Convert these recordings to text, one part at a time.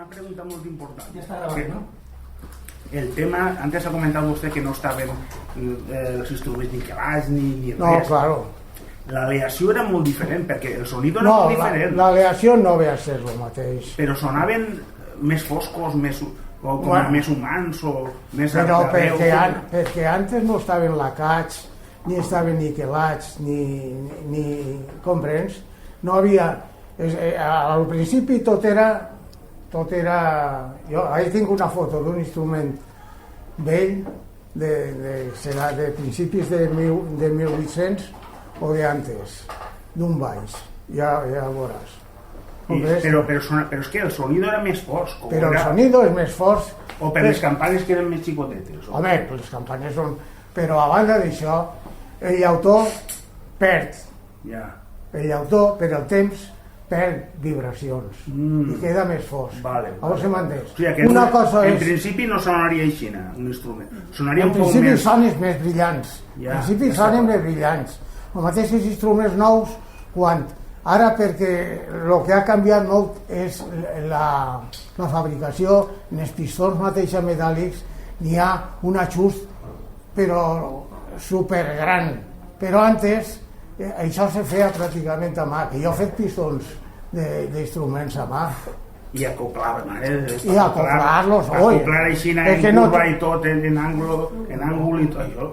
una pregunta molt important. Ja està gravant, no? El tema, antes ha comentado usted que no estaven los instrumentos niquelats ni res. No, claro. La aleació era molt diferent, perquè el sonido era molt diferent. L'aleació no ve a ser el mateix. Però sonaven més foscos, més humans o més... Però perquè antes no estaven lacats, ni estaven niquelats, ni comprens? No havia... Al principi tot era... Jo ahí tinc una foto d'un instrument vell de principis de 1800 o de antes, d'un baix, ja veuràs. Però és que el sonido era més fosc. Però el sonido és més fosc. O per les campanes que eren més xicotetes. Home, les campanes són... Però a banda d'això, el llautó perd. El llautó, per el temps, perd vibracions i queda més fosc. Llavors se m'entès. Una cosa és... En principi no sonaria així, un instrument. Sonaria un poc més... En principi sonen més brillants. En principi sonen més brillants. Els mateixos instruments nous, quan... Ara perquè el que ha canviat molt és la fabricació, en els pistons mateixos metàl·lics n'hi ha un ajust però supergran. Però antes això se feia pràcticament a mà, que jo he fet pistons d'instruments a mà. I acoplaven, I acoplar-los, oi. Acoplar així en curva i tot, en àngul i tot això.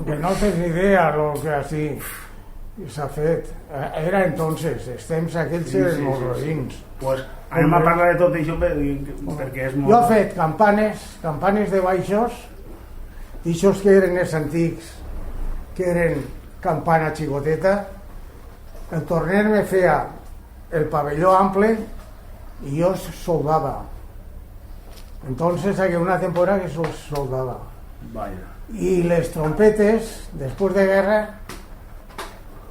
Que no tens ni idea el que així s'ha fet. Era entonces, els temps aquells eren molt rodins. Pues anem a parlar de tot això perquè és molt... Jo he fet campanes de baixos, d'aixòs que eren els antics, que eren campana xicoteta. El torner me feia el pavelló ample i jo soldava. Entonces había una temporada que soldava. Y les trompetes, después de guerra,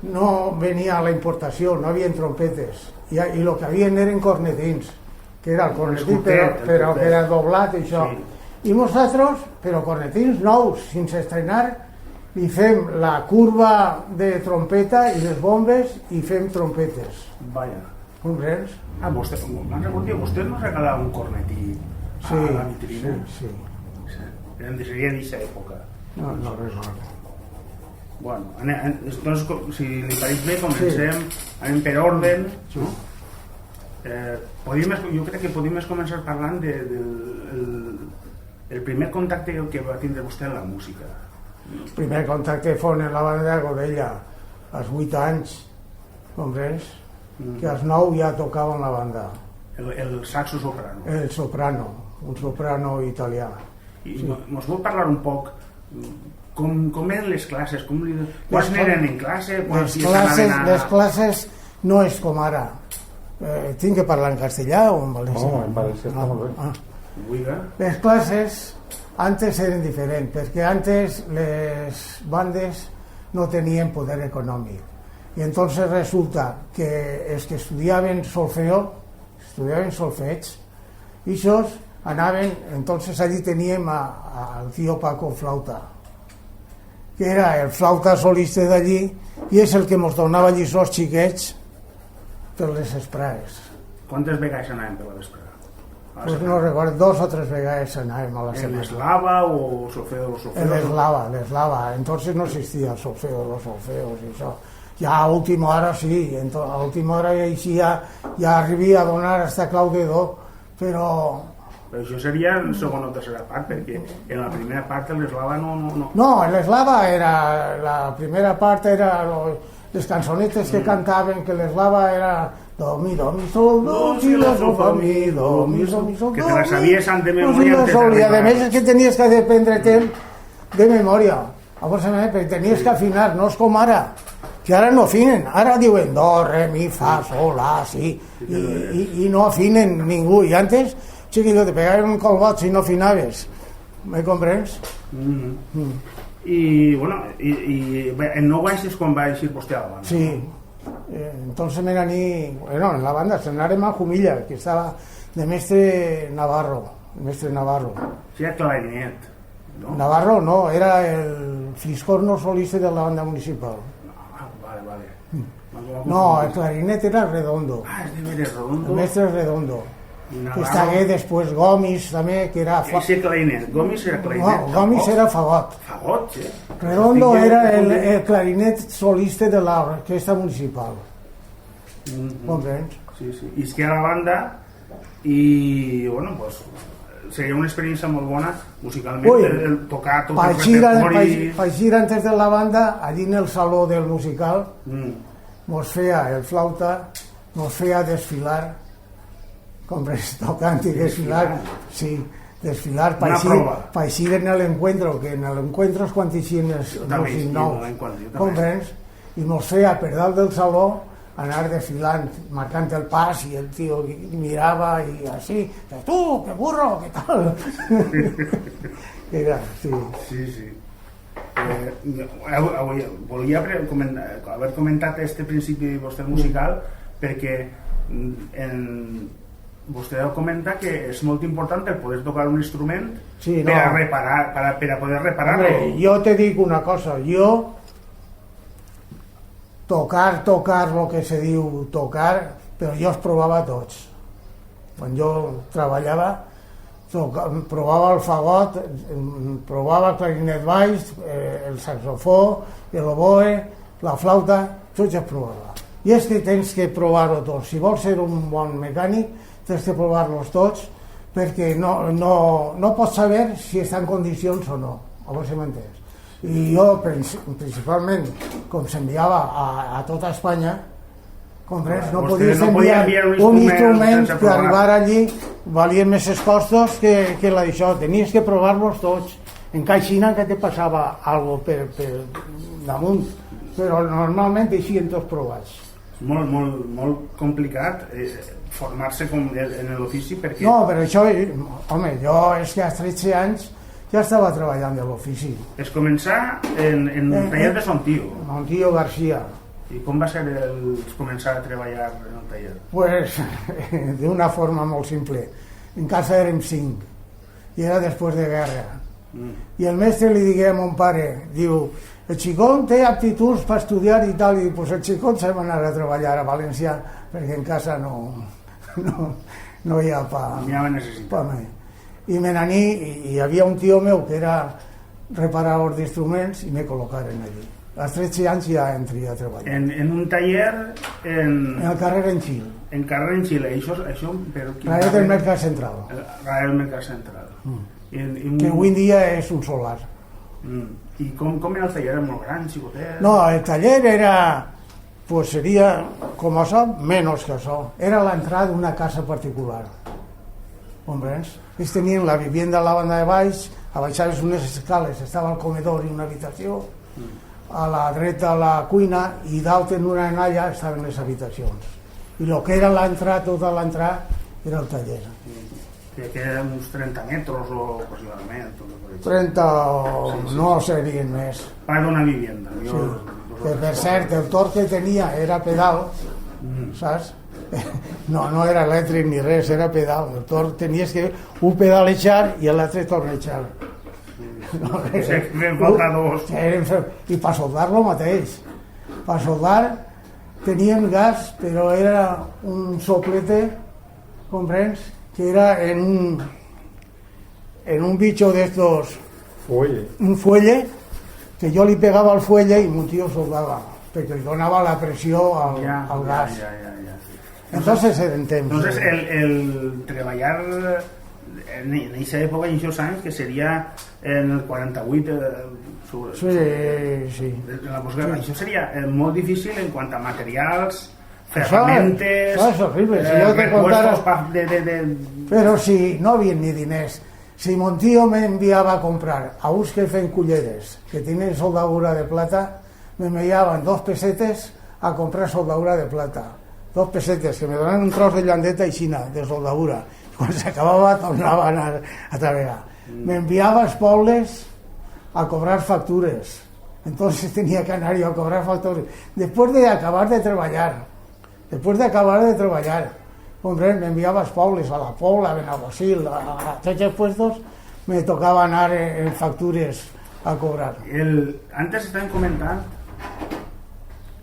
no venía la importación, no había trompetes. Y lo que había eren cornetins, que era el cornetín, però que era doblat i això. I nosaltres, però cornetins nous, sense estrenar, li fem la curva de trompeta i les bombes i fem trompetes. Comprens? Vostè nos regalava un cornetí a la vitrina? Sí. Seria d'aquesta època. No recordo. Bueno, doncs, si li pareix bé, comencem, anem per orden. Jo crec que podíem començar parlant del primer contacte que va tindre vostè amb la música. El primer contacte fou en la banda de Godella, als 8 anys, comprens? Que als 9 ja tocava en la banda. El saxo soprano? El soprano, un soprano italià. I ens vol parlar un poc com eren les classes? Quants eren en classe? Les classes no és com ara. Tinc que parlar en castellà o en valencià? No, en valencià està molt bé. Les classes antes eren diferents, perquè antes les bandes no tenien poder econòmic. I entonces resulta que els que estudiaven solfeig, i aquests anaven, entonces allí teníem al tío Paco Flauta, que era el flauta solista d'allí, i és el que ens donava lliçons xiquets per les vesprades. Quantes vegades anàvem per la vesprada? Pues no recordo, 2 o 3 vegades anàvem a la setmana. ¿L'eslava o solfeo de los solfeos? L'eslava. Entonces no existia el solfeo de los solfeos i això. Ja a última hora sí, a última hora ja arribia a donar hasta clau de do, però això seria en segona o tercera part, perquè en la primera part l'eslava no... No, l'eslava era... La primera part era les cançonetes que cantaven, que l'eslava era do, mi, sol, do, si, la, sol, fa, mi, do, mi, sol, do, que te la sabies de memòria i a més és que tenies que aprendre-te de memòria. Perquè tenies que afinar, no és com ara, que ara no afinen, ara diuen do, re, mi, fa, sol, la, si, i no afinen ningú, i antes chiquillo, te pegaven un colgot si no afinaves. Me comprens? I, bueno, en 9 anys és quan va eixir vostè a la banda. Sí. Entonces me gané, bueno, en la banda, estrenarem a Jumilla, que estaba de mestre Navarro. Sí, a clarinet, ¿no? Navarro no, era el fliscorno solista de la banda municipal. Vale. No, el clarinet era Redondo. Ah, és de veres Redondo. El mestre és Redondo. que estigué després Gomis també, que era... Ese clarinet, Gomis era clarinet. No, Gomis era fagot. Fagot, sí. Redondo era el clarinet solista de l'orquestra municipal. Comprens? Sí, sí. I es que a la banda i, bueno, pues seria una experiència molt bona musicalment, el tocar tot el repertori. Per eixir antes de la banda, allí en el saló del musical, mos feia el flauta, mos feia desfilar, comprens, tocant i desfilar, sí, desfilar per eixir en l'encuentro, que en l'encuentro és quan eixien els nous, comprens, i mos feia per dalt del saló anar desfilant, marcant el pas, i el tio mirava i així, tu, que burro, que tal. Era, sí. Sí, sí. Volia haver comentat este principi vostè musical perquè vostè comenta que és molt important el poder tocar un instrument per a poder reparar-lo. Jo te dic una cosa, jo tocar, el que se diu tocar, però jo els provava tots. Quan jo treballava, provava el fagot, provava el clarinet baix, el saxofó, l'oboe, la flauta, tots els provava. I és que tens que provar-ho tots. Si vols ser un bon mecànic, tens que provar-los tots, perquè no pots saber si està en condicions o no. A veure si m'entens. I jo, principalment, com s'enviava a tota Espanya, comprens, no podies enviar un instrument que arribar allí valia més costos que l'això. Tenies que provar-los tots. En Caixina que te passava alguna cosa per damunt, però normalment eixien tots provats. Molt complicat formar-se en l'ofici perquè... No, però això, home, jo és que als 13 anys ja estava treballant de l'ofici. És començar en el taller de son tio. Mon tio García. I com va ser començar a treballar en el taller? Pues d'una forma molt simple. En casa érem 5 i era després de guerra. I el mestre li digué a mon pare, diu, el xicot té aptituds per estudiar i tal, i pues el xicot s'ha d'anar a treballar a València perquè en casa no hi ha pa. N'hi ha necessitat. I me n'aní, i hi havia un tio meu que era reparador d'instruments i me col·locaren allí. Als 13 anys ja entri a treballar. En un taller en el carrer Enxil. En carrer Enxil, això darrere del Mercat Central. Darrere del Mercat Central. Que avui en dia és un solar. I com era el taller? Era molt gran, xicotet? No, el taller era, pues seria com això, menys que això. Era l'entrada d'una casa particular. Comprens? Ells tenien la vivienda a la banda de baix, a baixaves unes escales, estava el comedor i una habitació, a la dreta la cuina, i dalt en una enalla estaven les habitacions. I el que era l'entrada, tota l'entrada, era el taller. Que eren uns 30 metres o aproximadament. 30 no serien més. Part d'una vivienda. Que per cert, el torn que tenia era pedal, saps? No era elèctric ni res, era pedal. El torn tenies que un pedalejar i l'altre tornejar. I per soldar lo mateix. Per soldar teníem gas, però era un soplete, comprens? Que era en un bicho d'estos, un fuelle, que jo li pegava al fuelle i mon tio soldava, perquè li donava la pressió al gas. Entonces eren temps. Entonces el treballar en aquesta època, en aquests anys, que seria en el 48, sí. Això seria molt difícil en quant a materials, ferramentes, repuestos, però si no havia ni diners, si mon tio m'enviava a comprar a uns que feien culleres que tenien soldadura de plata, m'enviaven 2 pessetes a comprar soldadura de plata, 2 pessetes que me donaven un tros de llandeta i xina de soldadura. Quan s'acabava tornava a anar a treballar. M'enviava als pobles a cobrar factures, entonces tenía que anar jo a cobrar factures después de acabar de treballar. Hombre, me enviaba a los pueblos, a la Pobla, a Benaguasil, a tots els puestos, me tocava anar en factures a cobrar. Antes estaven comentant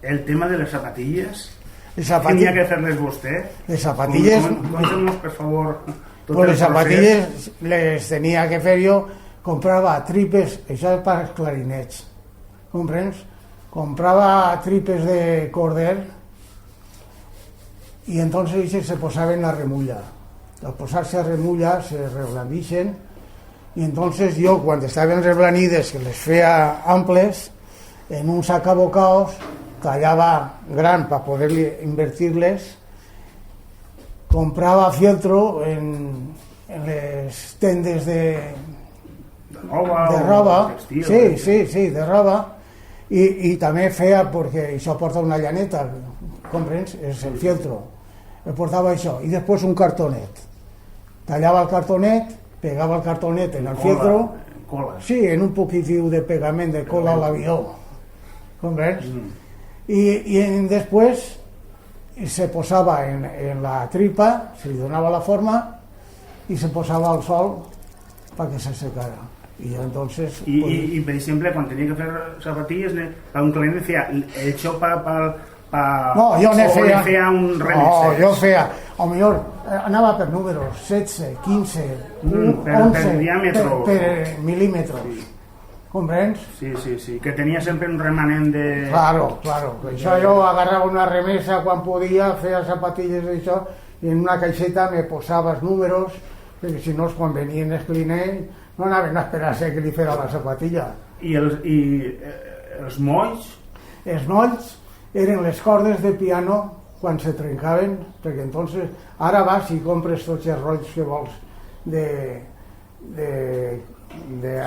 el tema de les zapatilles Tenia que fer-les vostè. Les zapatilles... Conta'm-nos, per favor, tot Pues el les zapatilles les tenia que fer jo, comprava tripes, això és per als clarinets, comprens? Comprava tripes de corder y entonces se posaba en la remulla. Al posarse a remulla se reblandixen y entonces yo cuando estaven reblanides, que les feia amples, en un sacabocaos tallava gran para poder invertirles, comprava fieltro en les tendes de roba, sí, de roba, i també feia, perquè això porta una llaneta, comprens? És el fieltro. Me portava això, i després un cartonet. Tallava el cartonet, pegava el cartonet en el fieltro, sí, en un poquitiu de pegament de cola a l'avió, comprens? I després se posava en la tripa, se li donava la forma i se posava al sol perquè se secara. Y entonces y por ejemplo, cuando tenía que hacer zapatillas para un cliente decía hecho para no, jo feia un remix. No, jo feia, a lo millor anava per números 16, 15, 11 per diàmetre, per milímetros, sí. Comprens? Sí, que tenia sempre un remanent de... Claro, això jo agarrava una remesa quan podia, feia zapatilles d'això, i en una caixeta me posava els números, perquè si no, quan venien els clients no anaven a esperar-se que li fera la zapatilla. I els molls? Els molls eren les cordes de piano quan se trencaven, perquè entonces ara vas i compres tots els rolls que vols de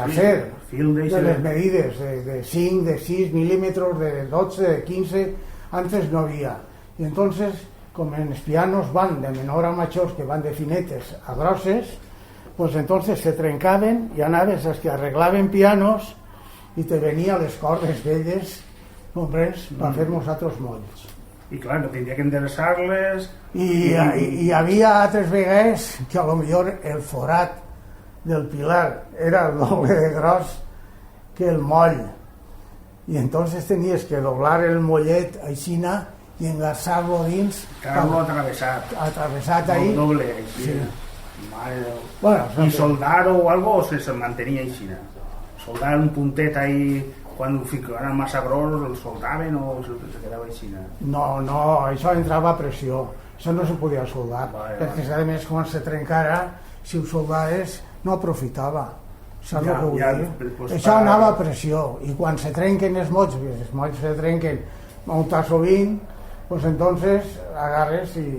acer, de les medides de 5, de 6 milímetros, de 12, de 15, antes no havia. I entonces, com en els pianos van de menor a majors, que van de finetes a grosses, pues entonces se trencaven i anaves els que arreglaven pianos i te venia les cordes d'elles, comprens, per fer-nos altres molls. I clar, no tindria que enderezar-les... I hi havia altres vegades que a lo millor el forat del pilar era el doble de gros que el moll. I entonces tenies que doblar el mollet aixina i engarçar-lo dins. Quedar-lo atravessat ahí. Doble, així. Sí. Bueno, y soldar o algo o se mantenía així. Soldar un puntet ahí quan ho ficaven massa gros, el soldaven o se quedava així? No, això entrava a pressió, això no se podia soldar, perquè a més quan se trencara, si ho soldaves no aprofitava, saps el que vull dir? Això anava a pressió, i quan se trenquen els molls se trenquen un tasso 20, pues entonces agarres i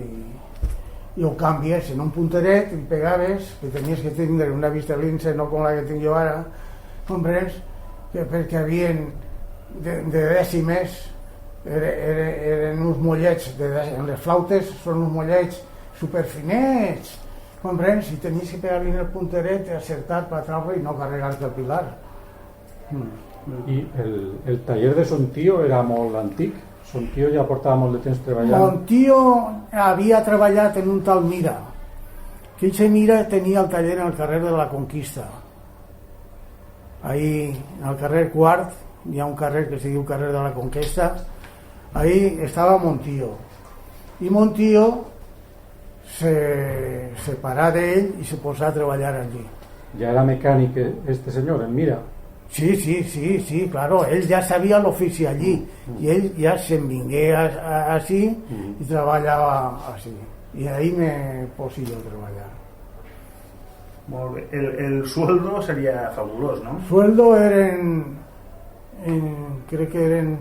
ho canvies en un punteret i pegaves, que tenies que tindre una vista lince, no com la que tinc jo ara, comprens? Perquè havien de dècimes, eren uns mollets, en les flautes són uns mollets superfinets, comprens? I tenies que pegar-li en el punteret i acertar per treure i no carregar-te el pilar. I el taller de son tío era molt antic? Son tío ja portava molt de temps treballant? Mon tío havia treballat en un tal Mira, que aquest Mira tenia el taller en el carrer de la Conquista. Ahí, al carrer Quart, hi ha un carrer que se diu carrer de la Conquesta, ahí estava mon tío. I mon tío se separà d'ell i se posà a treballar allí. Ja era mecànic este senyor, el Mira? Sí, claro, él ya sabía el oficio allí y él ya se envingué así y trabajaba así. Y ahí me puse yo a trabajar. Molt bé. El sueldo sería fabuloso, ¿no? Sueldo creo que eran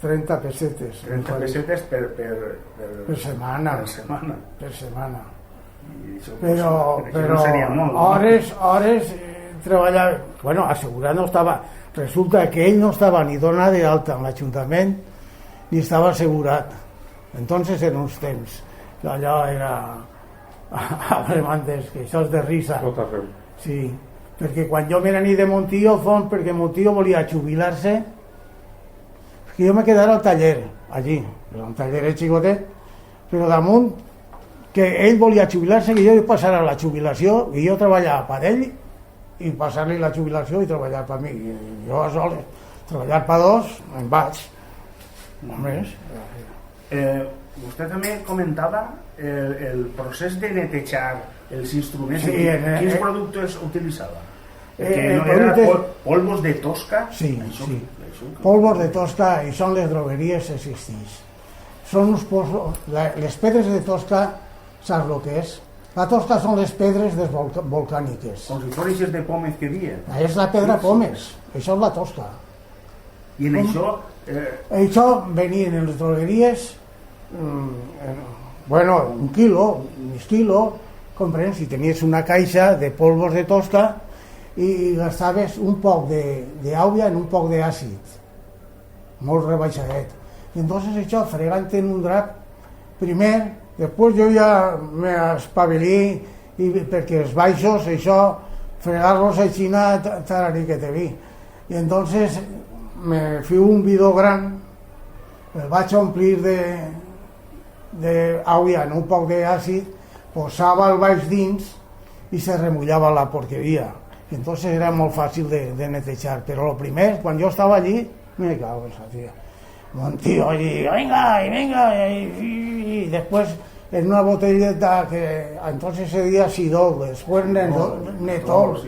30 pesetes. 30 pesetes per semana. Per setmana. Però no seria molt, hores treballava, bueno, assegurat no estava, resulta que ell no estava ni donat d'alta en l'Ajuntament ni estava assegurat. Entonces eren uns temps que allò era abremantes, que això és de risa. Tot arreu. Sí, perquè quan jo m'era ni de Montillo fon perquè Montillo volia jubilar-se, que jo me quedara al taller allí, era un taller xicotet, però damunt que ell volia jubilar-se, que jo passara la jubilació i jo treballava per ell i passar-li la jubilació i treballar per mi. Jo a sols, treballar per dos, em vaig. Vostè també comentava el procés de netejar els instruments. Sí, quins productes utilitzava? Polvos de tosca? Sí, sí. Polvos de tosca, i són les drogueries existents. Són uns polvos... Les pedres de tosca, saps el que és? La tosca són les pedres volcàniques. Com si fossin de pomes que diuen. És la pedra pomes, això és la tosca. I en això... Això venien en les drogueries, un quilo, mig quilo, comprens? Si tenies una caixa de polvos de tosca i gastaves un poc d'aigua en un poc d'àcid, molt rebaixadet. I entonces això, fregant en un drap, primer, després jo ja m'espavilí, perquè els baixos, això, fregar-los a Xina, tararí que te vi. I entonces me fiu un bidó gran, el vaig omplir d'aigua en un poc d'àcid, posava el baix dins i se remullava la porqueria. Entonces era molt fàcil de netejar, però el primer, quan jo estava allí, me cago en esa tía. Un tío allí, venga, y después en una botelleta que entonces ese día Sidol, después Netol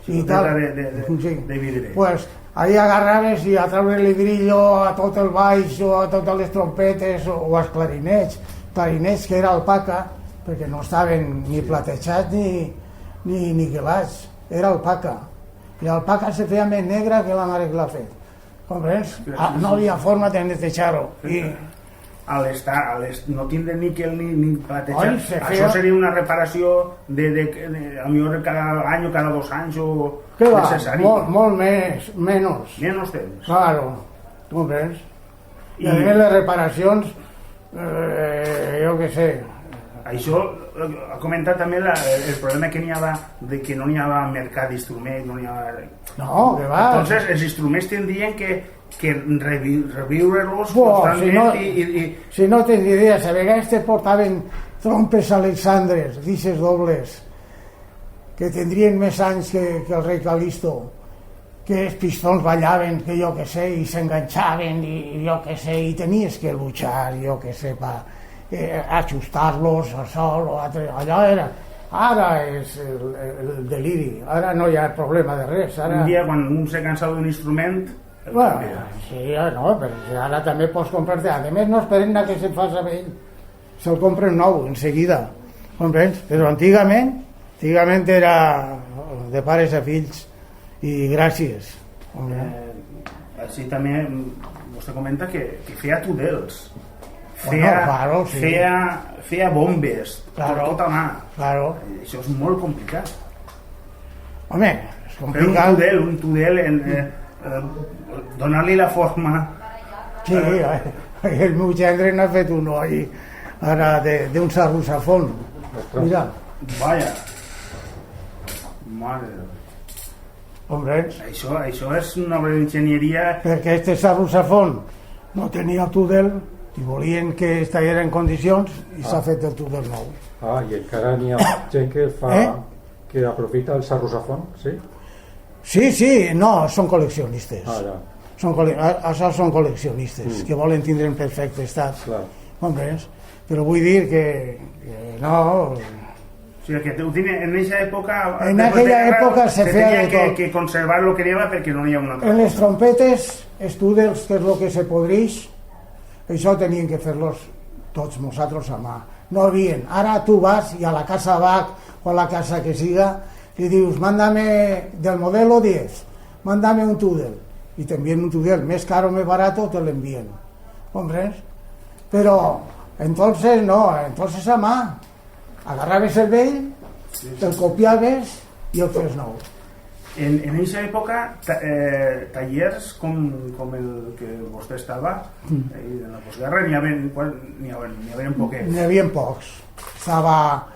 y tal, de vidre. Pues ahí agarraves i a treure el vidrillo a tot el baix o a totes les trompetes o als clarinets que era alpaca, perquè no estaven ni platejats ni niquelats, era alpaca. I l'alpaca se feia més negra que la mare que l'ha fet. Comprens? No havia forma de netejar-ho. No tindre níquel ni platejat. Això seria una reparació potser cada any o cada 2 anys o necessari. Molt menys. Menys temps. Claro, tu comprens? I a més les reparacions, jo què sé. Això ha comentat també el problema que n'hi havia de que no n'hi havia mercat d'instruments, no n'hi havia... No, que va. Entonces els instruments tindrien que reviure-los constantment si no tens idea, a vegades te portaven trompes alexandres, disses dobles, que tindrien més anys que el rei Calisto, que els pistons ballaven, que jo que sé, i s'enganxaven, i jo que sé, i tenies que luchar, jo que sé, ajustar-los al sol o allò era. Ara és el deliri, ara no hi ha problema de res. Un dia quan un se cansa d'un instrument, sí, no, però ara també pots comprar-te, a més no esperen que se'n faci vell, se'l compren nou en seguida, comprens? Però antigament era de pares a fills i gràcies. Així també vostè comenta que feia tudels. Feia bombes, tot a mà. Claro. Això és molt complicat. Home, és complicat. Un tudel, donar-li la forma. Sí, el meu gendre n'ha fet un ahí, ara d'un sarrusafon. Mira. Vaya. Mare. Comprens? Això és una obra d'enginyeria. Perquè este sarrusafon no tenia tudel, i volien que estigués en condicions i s'ha fet el tudel nou. I encara n'hi ha gent que que aprofita el sarrusafon, sí? Sí, no, són col·leccionistes. Ja. Això són col·leccionistes que volen tindre en perfecte estat. Comprens? Però vull dir que no... O sigui, que en aquella època se feia de tot. Que conservar lo que n'hi havia perquè no n'hi ha una altra. En les trompetes, els tudels, que és el que se podreix, això tenien que fer-los tots nosaltres a mà. No havien. Ara tu vas i a la casa Bach o a la casa que siga i dius, mándame del modelo 10, mándame un tudel. Y te envían un tudel més caro o més barato, te l'envíen. ¿Comprens? Però entonces no, entonces a mà. Agarraves el vell, el copiaves i el fes nou. En aquesta època, tallers com el que vostè estava, en la postguerra, n'hi havia poquets. N'hi havia pocs. Estava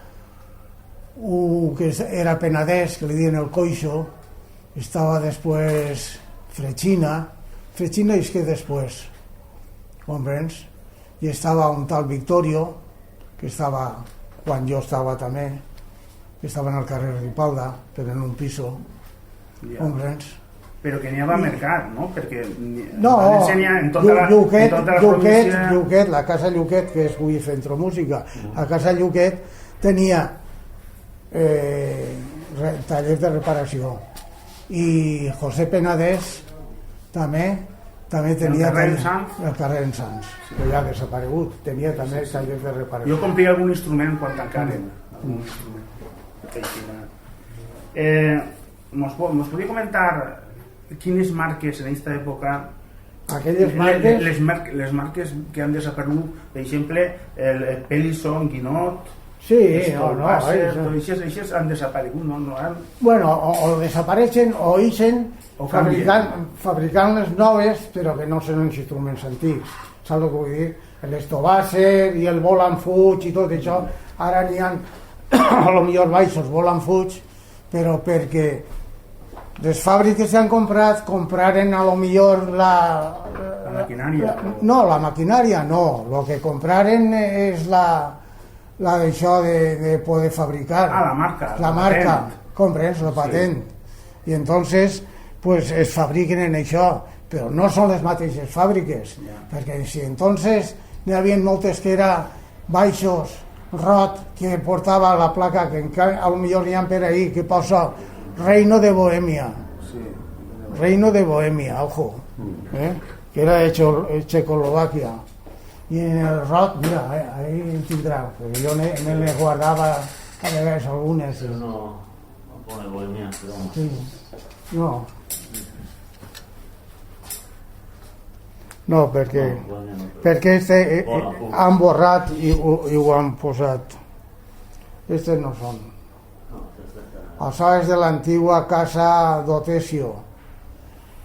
un que era penedès, que li diuen el Coixo, estava després Frechina és que després, comprens? I estava un tal Victorio, que estava, quan jo estava també, que estava en el carrer Ripalda, però en un piso, comprens? però que n'hi havia mercat, no? Perquè No, en tota la província... Lluquet, la Casa Lluquet, que és avui Centro Música, la Casa Lluquet tenia tallers de reparació, i José Penedès també tenia el carrer en Sants, que ja ha desaparegut, tenia també tallers de reparació. Jo compria algun instrument quan tancaren, algun instrument. Mos podria comentar quines marques en aquesta època, Aquelles marques, les marques que han desaparegut, per exemple el Pellison, Guinot, sí, aquestes han desaparegut, no han... bueno, o desapareixen o ixen O fabricant les noves, però que no són uns instruments antics, saps el que vull dir? L'Estobàcer i el Volant Fuig i tot això, ara n'hi ha a lo millor baixos Volant Fuig, però perquè les fàbriques que han compraren a lo millor la maquinària. No, la maquinària no, el que compraren és la d'això de poder fabricar. La marca. La marca, comprens, la patent. I entonces pues es fabriquen en això, però no són les mateixes fàbriques, perquè si entonces n'hi havia moltes que era baixos, rot, que portava la placa, que encara a lo millor n'hi ha per ahí, que posa Reino de Bohemia. Reino de Bohemia, ojo, que era de Checoslovaquia. I en el rot, mira, ahí tindrà, perquè jo me le guardava a vegades algunes. Però no pone Bohemia, però... Sí, no. No, perquè han borrat i ho han posat. Estes no són. Això és de l'antigua casa d'Otesio,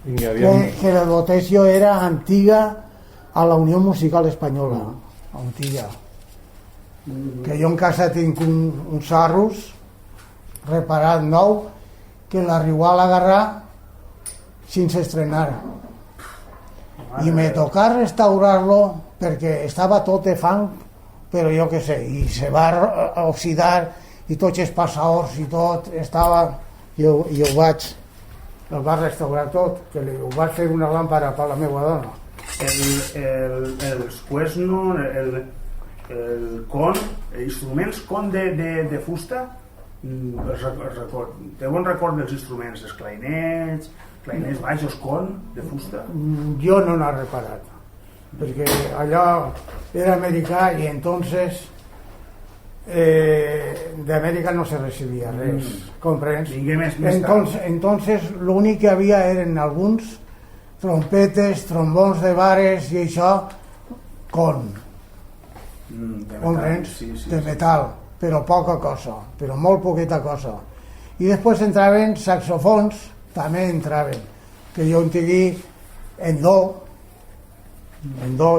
que la d'Otesio era antiga a la Unió Musical Espanyola, antiga. Que jo en casa tinc uns sarros reparat nou que l'arribà a agarrar sense estrenar. I me tocà restaurar-lo perquè estava tot de fang, però jo què sé, i se va oxidar i tots els passadors i tot estava, i ho vaig restaurar tot, que ho vaig fer una làmpara per la meva dona. Els Cuesno, el con, instruments con de fusta, té bon record dels instruments, els clarinets baixos con de fusta? Jo no n'he reparat, perquè allò era americà i entonces d'Amèrica no se recibia res, comprens? Entonces l'únic que havia eren alguns trompetes, trombons de bares i això con, comprens? De metal, però poca cosa, però molt poqueta cosa. I després entraven saxofons, també entraven, que jo en tingui en do,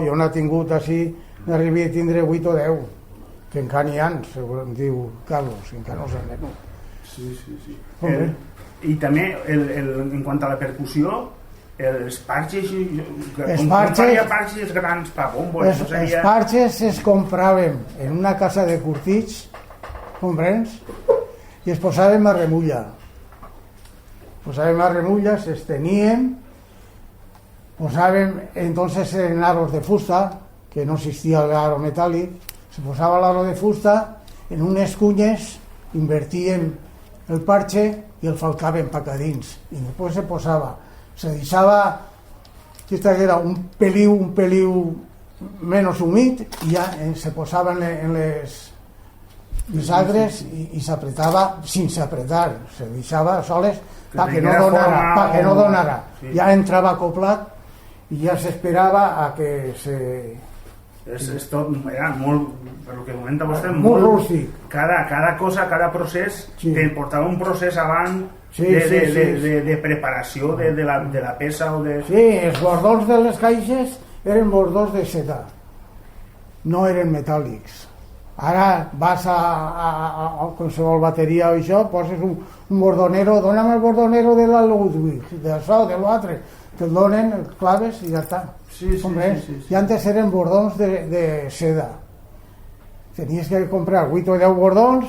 jo n'he tingut així, n'arribi a tindre 8 o 10, que encara n'hi ha, segons em diu Carlos, que encara no s'han venut. Sí. I també, en quant a la percussió, els parxes, com faria parxes grans per bombos, els parxes es compraven en una casa de curtits, comprens? I es posaven a remulla. Se estenien, posàvem entonces en aros de fusta, que no existia l'aro metàl·lic, se posava l'aro de fusta en unes cunyes, invertíem el parxe i el falcàvem cap a dins, i després se deixava que era un peliu menys humit, i ja se posava en les bisagres i s'apretava sense apretar, se deixava soles perquè no donara. Ja entrava acoplat i ja s'esperava a que se... És tot, molt, per el que comenta vostè, molt rústic. Cada cosa, cada procés, que portava un procés abans de preparació de la peça o de... Sí, els bordons de les caixes eren bordons de seda, no eren metàl·lics. Ara vas a qualsevol bateria o això, poses un bordonero, dona'm el bordonero de la Ludwig, d'això, de l'altre, te'l donen, claves i ja està. Sí. I antes eren bordons de seda. Tenies que comprar 8 o 10 bordons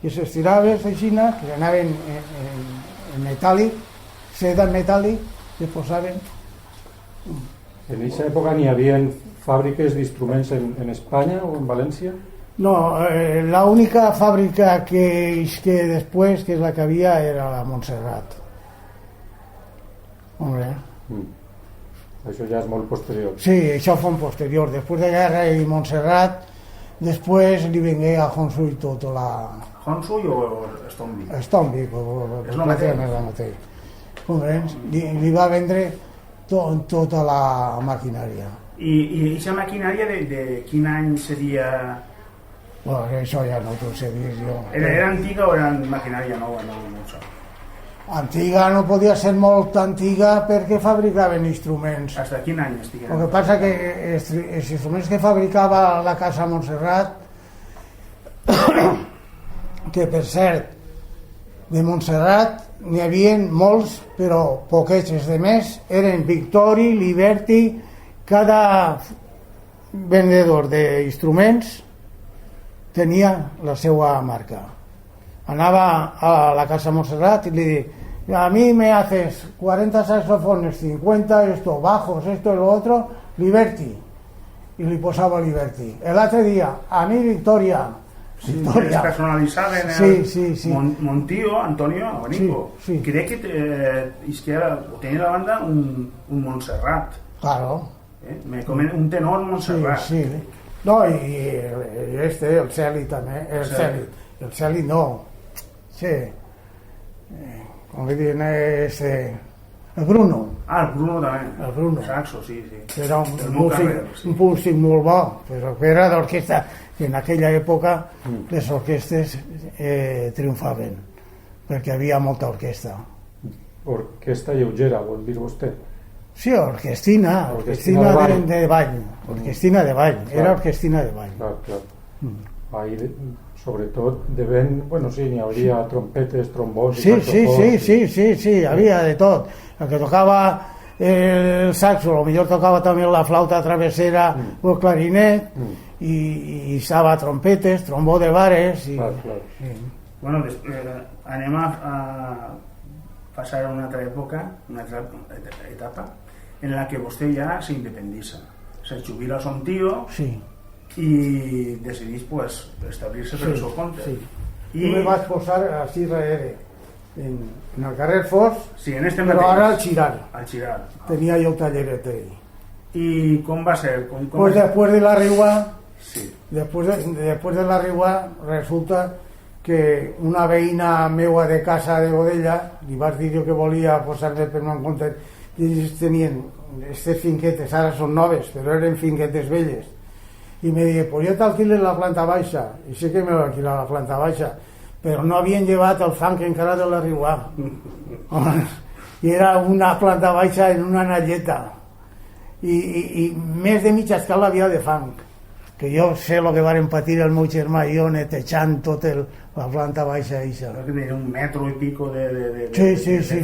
i s'estiraves així, que anaven en metàl·lic, seda metàl·lic, que posaven. En aquesta època n'hi havia fàbriques d'instruments en Espanya o en València? No, la única fàbrica que isqué després, que és la que havia, era la Montserrat. Hombre. Això ja és molt posterior. Sí, això fue posterior. Després de Guerra i Montserrat, després li vengué a Honsui tota la... Honsui o Stonby? Stonby, És el mateix. el mateix. Comprens? Li va vendre tota la maquinària. I aquesta maquinària de quin any seria? Bueno, això ja no t'ho sé dir jo. Era antiga o era maquinària nova? No ho sé. Antiga no podia ser molt antiga perquè fabricaven instruments. Fins quin any estiguem? El que passa que els instruments que fabricava la Casa Montserrat, que per cert, de Montserrat n'hi havia molts, però poquets. Els de més eren Victory, Liberty, cada vendedor d'instruments tenia la seva marca. Anava a la Casa Montserrat y le dije, a mí me haces 40 saxofones, 50 esto, bajos, esto y lo otro, Liberty. Y le posaba Liberty. El otro día, a mí Victoria. Sí, es personalizaven sí. Montío, Antonio Abanico. Sí. Crec que tenia la banda un Montserrat. Claro. Un tenor Montserrat. Sí. No, y el Celi también. El Celi no. Sí. Com que diuen el Bruno. El Bruno també. El Bruno. El saxo, sí. Era un músic molt bo, però que era d'orquestra. En aquella època les orquestes triomfaven, perquè havia molta orquestra. Orquestra lleugera, vol dir vostè? Sí, orquestina de ball. Orquestina de ball, era orquestina de ball. Clar. Ahí, sobretot, de vent, bueno, sí, n'hi hauria trompetes, trombons... Sí, havia de tot. El que tocava el saxo, potser tocava també la flauta travessera o el clarinet, i estava trompetes, trombó de bares... Clar. Sí. Bueno, anem a passar a una altra època, una altra etapa, en la que vostè ja s'independitza. Se jubila a son tío... Sí. I decidís pues establir-se per el seu compte. Sí. Jo me vaig posar així darrere en el carrer Fos, sí, en este però mateix, ara al Chirar. Tenia jo el talleret ahí. I com va ser? Pues después de la Riua, sí. después de la Riua, resulta que una veïna meua de casa de Godella, li vaig dir jo que volia posar-me per un compte, i ells tenien aquestes finquetes, ara són noves, però eren finquetes velles. Y me dije, pues yo te alquilo la planta baixa. Y sí que me voy a alquilar la planta baixa, pero no habían llevado el funk encara de la Riua. Y era una planta baixa en una nalleta. Y més de mitja escala havia de funk. Que jo sé el que varen patir el meu germà i jo netejant tot la planta baixa eixa. Que tenia 1 metro i pico de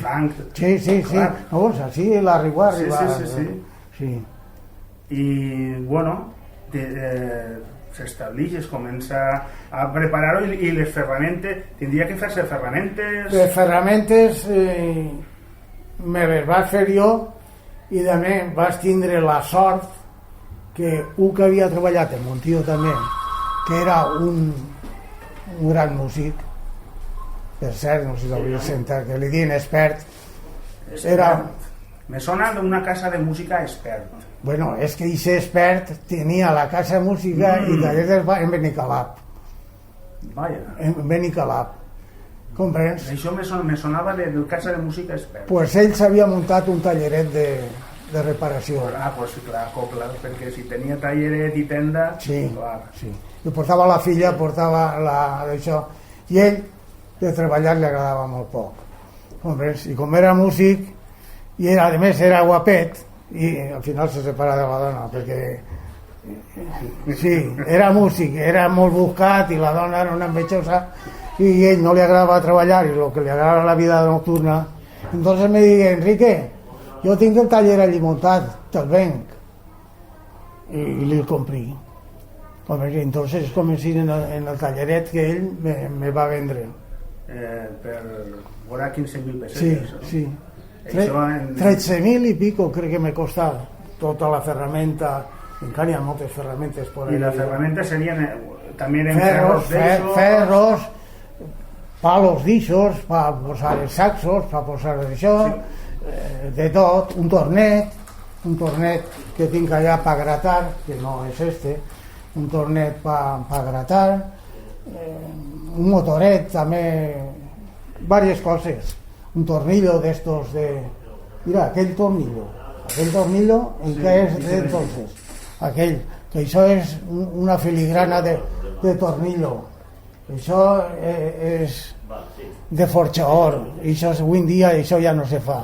funk. Sí. Vamos, así la Riua. Sí. I bueno, s'estableix, es comença a preparar-ho i les ferramentes, tindria que fer-se ferramentes... Les ferramentes me les vaig fer jo i també vaig tindre la sort que un que havia treballat en Montío també, que era un gran músic, per cert, no sé si l'hauria sentat, que li diuen expert. Me sona d'una casa de música expert. Bueno, és que aquest expert tenia la casa de música i tallers en Benicalap. Vaya. En Benicalap. Comprens? Això me sonava de casa de música expert. Pues ell s'havia muntat un talleret de reparació. Pues clar, perquè si tenia talleret i tenda... Sí, clar. Sí. I portava la filla, portava d'això. I ell, de treballar, li agradava molt poc. Comprens? I com era músic, i a més era guapet, i al final se separa de la dona perquè sí, era músic, era molt buscat i la dona era una envejosa i ell no li agradava treballar i el que li agradava la vida nocturna. Entonces me dije, Enrique, yo tengo el taller allí montat, te'l venc, i li el compré. Entonces comencé en el talleret que ell me va vendre per veure 15.000 pessetes. Sí. 13.000 i pico crec que me costa tota la ferramenta. Encara hi ha moltes ferramentes por ahí. I les ferramentes serien també en ferros, palos d'ixos per posar els saxos, per posar això, de tot, un tornet que tinc allà per gratar, que no és un tornet per gratar, un motoret també, diverses coses, un tornillo d'estos de... Mira, aquell tornillo en què és d'entonces, aquell, que això és una filigrana de tornillo, això és de forjador, això avui en dia això ja no se fa.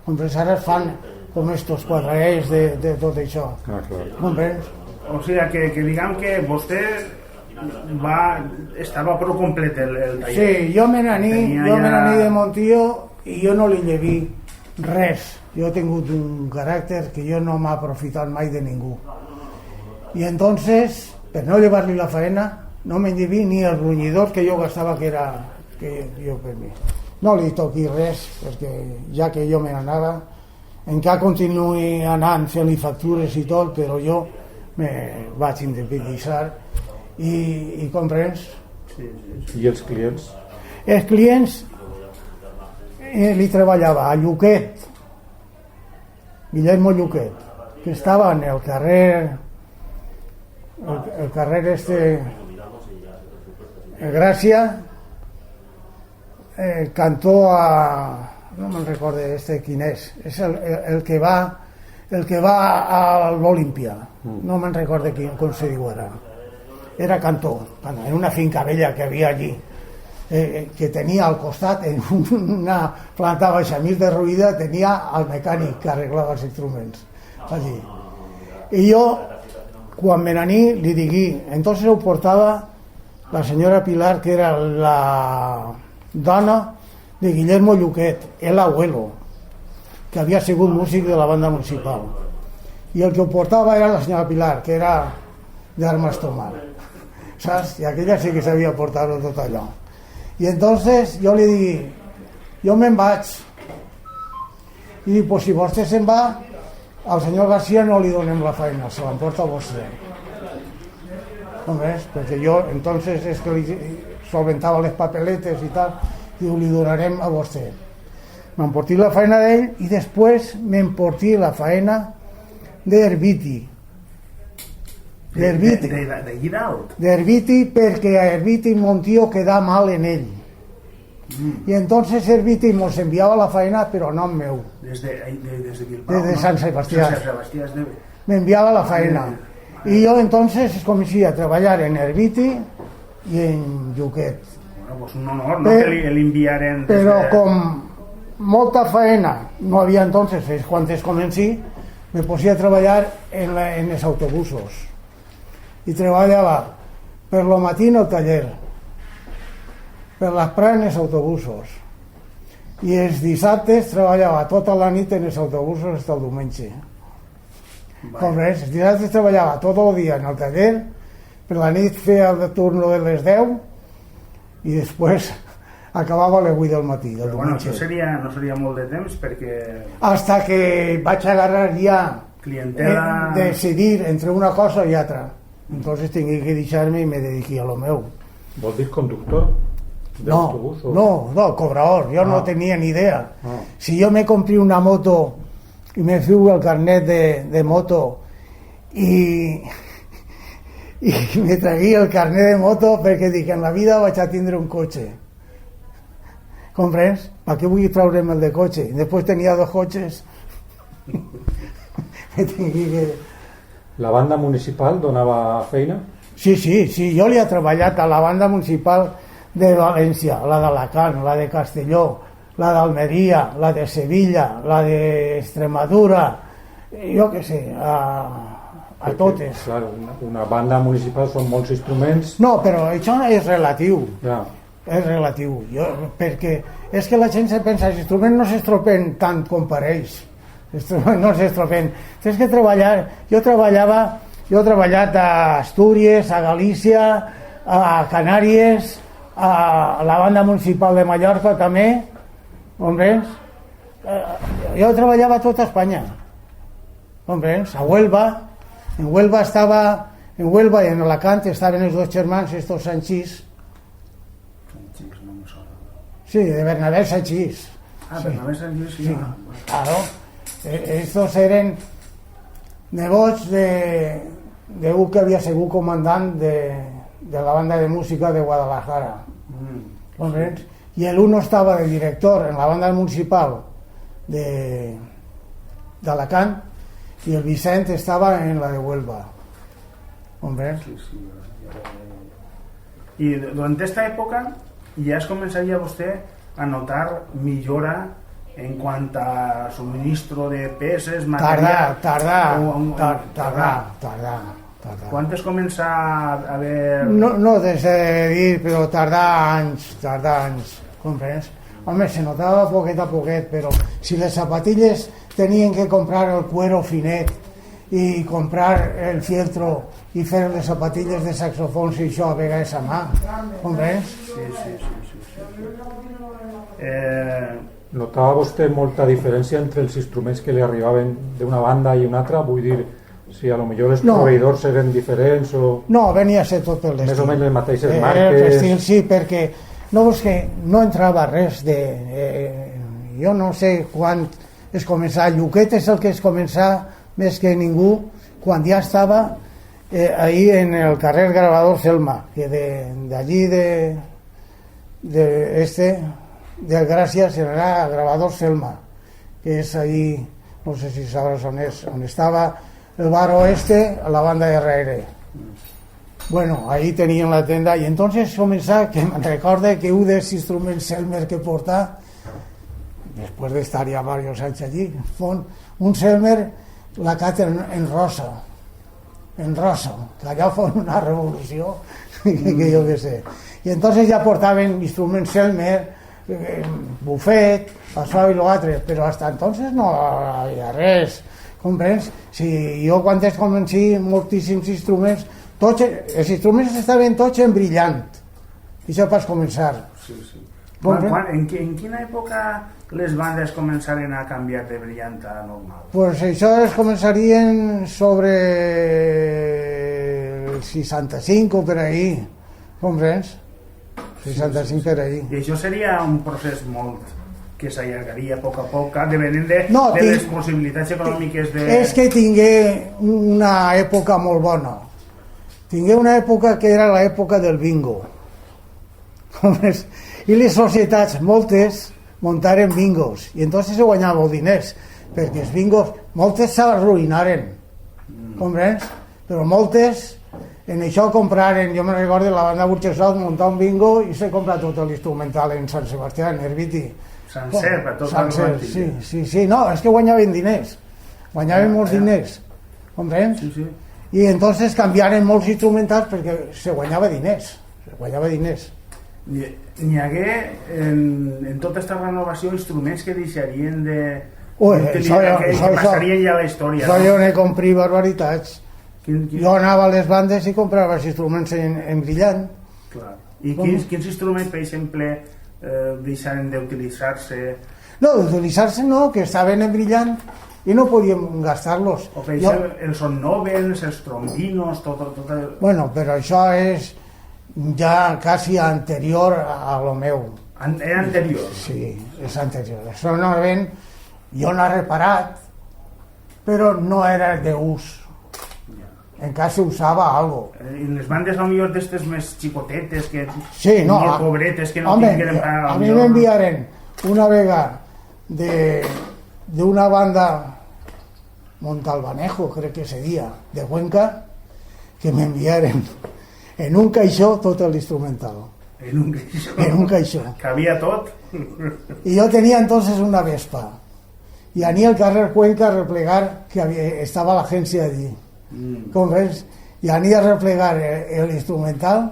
Ara es fan com estos quadrats de tot això. Comprens? O sigui que diguem que vostè estava prou complet el taller. Sí, jo me n'aní de Montió i jo no li llevi res. Jo he tingut un caràcter que jo no m'ha aprofitat mai de ningú. I entonces, per no llevar-li la faena, no me llevi ni el brunyidor que jo gastava, que jo per mi. No li toqui res, perquè ja que jo me n'anava, encara continuï anant fent-li factures i tot, però jo me vaig independitzar i comprens? Sí. I els clients? Els clients li treballava a Lluquet, Guillermo Lluquet, que estava en el carrer Gràcia, cantó no me'n recorde quin és el que va a l'Olimpia, no me'n recorde com se diu ara, era cantó, en una finca vella que havia allí, que tenia al costat, en una planta baixa mig derruïda, tenia el mecànic que arreglava els instruments allí. I jo, quan me n'aní, li digui, entonces ho portava la senyora Pilar, que era la dona de Guillermo Lluquet, el abuelo, que havia sigut músic de la banda municipal, i el que ho portava era la senyora Pilar, que era d'Armas Tomar, saps? I aquella sí que sabia portar-ho tot allò. I entonces jo li digui, jo me'n vaig, i dic, pues si vostè se'n va, al senyor García no li donem la feina, se l'emporta vostè. No ves? Perquè jo entonces és que li solventava les papeletes i tal, diu, li donarem a vostè. M'emportí la feina d'ell i després m'emportí la feina d'Herbiti. D'Herbiti, perquè a Herbiti Montió quedà mal en ell. I entonces Herbiti mos enviava la feina, però no meu. Des de Bilbao. Des de Sant Sebastià. M'enviava la feina. I jo entonces començé a treballar en Herbiti i en Lluquet. Bueno, pues un honor, no que l'enviaren... Però com molta feina no havia entonces, quan es comencí, me posia a treballar en els autobusos. I treballava per lo matí al taller, per l'esprà en els autobusos, i els dissabtes treballava tota la nit en els autobusos fins al diumenge. Els dissabtes treballava tot el dia en el taller, per la nit feia el turno de les 10 i després acabava a les 8 del matí del diumenge. Això no seria molt de temps perquè... Hasta que vaig agarrar ja clientela... decidir entre una cosa i altra. Entonces tinc que deixar-me i me dediqui a lo meu. Vol dir conductor d'autobús? No, cobrador. Jo no tenia ni idea. Si jo me compré una moto i me fiu el carnet de moto i me tragué el carnet de moto perquè dic, en la vida vaig a tindre un cotxe. Comprens? Per què vull traure'm el de cotxe? Després tenia 2 cotxes. La banda municipal donava feina? Sí, jo li he treballat a la banda municipal de València, la d'Alacant, la de Castelló, la d'Almeria, la de Sevilla, la d'Extremadura, jo què sé, a totes. Clar, una banda municipal són molts instruments. No, però això és relatiu. Ja. És relatiu, perquè és que la gent se pensa, els instruments no s'estropen tant com pareix. No s'estropen. Tens que treballar. Jo he treballat a Astúries, a Galícia, a Canàries, a la banda municipal de Mallorca també, comprens? yo trabajaba toda España, comprens? A Huelva, en Huelva y en Alacant estaven els dos germans, estos Sanchís, Sanchís, no me sona. sí, de Bernabé Sanchís. Ah, Bernabé Sanchís, sí. Sí, Ah, bueno. claro. Estos eren nebots de un que havia sigut comandant de la banda de música de Guadalajara. ¿Comprens? Y el uno estaba de director en la banda municipal de Alacant y el Vicente estaba en la de Huelva. ¿Comprens? Sí, sí. I durant aquesta època ja es començaria vostè a notar millora en quant a suministro de peces, material... Tardar. Quan es comença a haver... No des de dir, però tardar anys, comprens? Home, se notava poquet a poquet, però si les zapatilles tenien que comprar el cuero finet i comprar el fieltro i fer les zapatilles de saxofons i això a vegades a mà, comprens? Sí. Notava vostè molta diferència entre els instruments que li arribaven d'una banda i una altra? Vull dir, si a lo millor els proveïdors eren diferents o... No, venia a ser tot per l'estil. Més o menys les mateixes marques... L'estil, sí, perquè no, és que no entrava res de... jo no sé quan es començava. Lluquet és el que es començava més que ningú quan ja estava ahí en el carrer Grabador Selma, que d'allí del Gràcies era Grabador Selma, que és ahí, no sé si sabràs on és, on estava el bar oeste a la banda de darrere. Bueno, ahí tenían la tienda y entonces comenzaba, que me recuerdo que un de los instrumentos Selmer que porta, después de estar ya varios años allí, fue un Selmer, la cata en rosa, que allá fue una revolución, que yo qué sé. Y entonces ya portaban instrumentos Selmer, bufet, això i l'altre, però hasta entonces no hi ha res, comprens? Si jo quan es comenci moltíssims instruments, tots els instruments estaven tots en brillant, i això pas començar. Sí. En quina època les bandes començaren a canviar de brillant a normal? Pues això es començarien sobre el 65 o per ahí, comprens? 65 per ahí. I això seria un procés molt que s'allargaria a poc a poc, depenent de les possibilitats econòmiques de... És que tingué una època molt bona. Tingué una època que era l'època del bingo. I les societats, moltes, muntaren bingos. I entonces se guanyava diners, perquè els bingos, moltes s'arruïnaren. Comprens? Però moltes... En això compraren, jo me recordo la banda Burxesot muntar un bingo i se compra tot l'instrumental en Sant Sebastià, en Herbiti. Sencer, per tot el plantilla. Sí, no, és que guanyaven diners. Guanyaven molts diners. Comprens? Sí. I entonces canviaren molts instrumentals perquè se guanyava diners. N'hi hagué en tota aquesta renovació instruments que deixarien de... que passarien ja a la història. Això jo n'he comprat barbaritats. Jo anava a les bandes i comprava els instruments en brillant. Clar. I quins instruments, per exemple, deixaren d'utilitzar-se? No, d'utilitzar-se no, que estaven en brillant i no podíem gastar-los. O per exemple, els sonnovens, els trombinos, tot... Bueno, però això és ja quasi anterior a lo meu. Era anterior? Sí, és anterior. Això no ven, jo no he reparat, però no era d'ús. En casa usava algo. En les bandes a lo millor d'estes més xicotetes que pobretes que no tingueren a mi m'enviaren una vegada d'una banda Montalbanejo, crec que seria, de Cuenca, que m'enviaren en un caixó tot l'instrumental. En un caixó? En un caixó. Cabia tot? I jo tenia entonces una Vespa i anía al carrer Cuenca a replegar, que estava l'agència allí. Com ves, i ania a replegar l'instrumental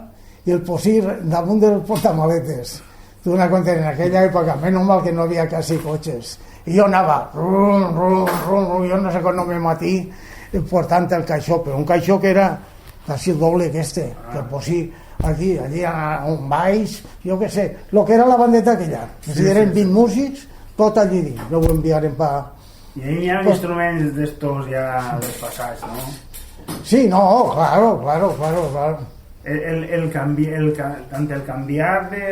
i el posir damunt del portamaletes. Tu una compte, en aquella època, menys mal que no havia quasi cotxes, i jo anava jo no sé com no me matí portant el caixó, però un caixó que era quasi el doble que que el posí allí a un baix, jo què sé, el que era la bandeta aquella, si eren 20 músics, tot allí dins, no ho enviarem pa... I ahí hi ha instruments d'estos ja dels passats, no? Sí, no, claro. Tant el canviar de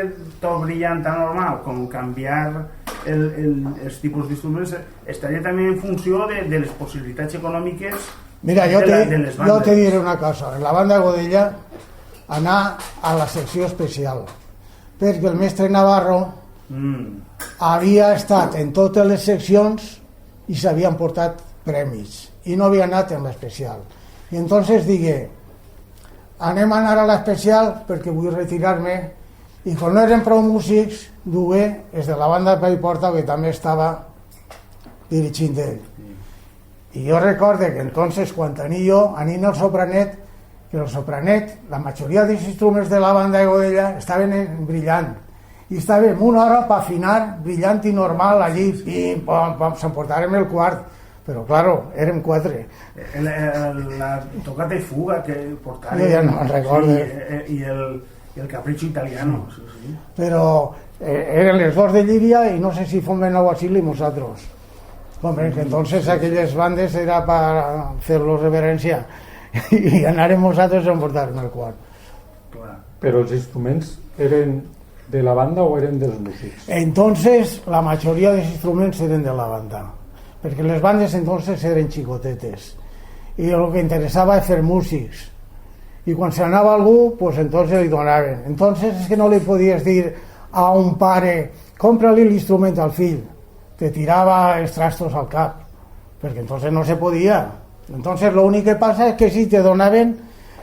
to brillant a normal com canviar els tipus d'instruments estaria també en funció de les possibilitats econòmiques. Mira, de les bandes. jo te diré una cosa. En la banda Godella anar a la secció especial, perquè el mestre Navarro havia estat en totes les seccions i s'havien portat premis i no havia anat en l'especial. I entonces digué, anem a anar a l'especial perquè vull retirar-me, i quan no eren prou músics dugué els de la banda de Pai Porta, que també estava dirigint ell. I jo recorde que entonces quan tenia jo anint al sopranet, que el sopranet, la majoria dels instruments de la banda de Godella estaven brillant, i estàvem una hora per afinar brillant i normal allí, pim, pam, pam, s'emportàrem el quart, però claro, érem 4. La tocata i fuga que portàvem, Jo ja no me'n recordo. i el capricho italiano, sí. Però eren les 2 de Llíria i no sé si fom ben o així i nosaltres. Hombre, que entonces aquelles bandes era para hacerlos reverencia y anarem nosaltres a emportar-me el quart. Clar. Però els instruments eren de la banda o eren dels músics? Entonces la majoria dels instruments eren de la banda, perquè les bandes entonces eren xicotetes i el que interessava és fer músics, i quan se n'anava algú pues entonces li donaven. Entonces és que no li podies dir a un pare compra-li l'instrument al fill, te tirava els trastos al cap, perquè entonces no se podia. Entonces lo únic que passa és que si te donaven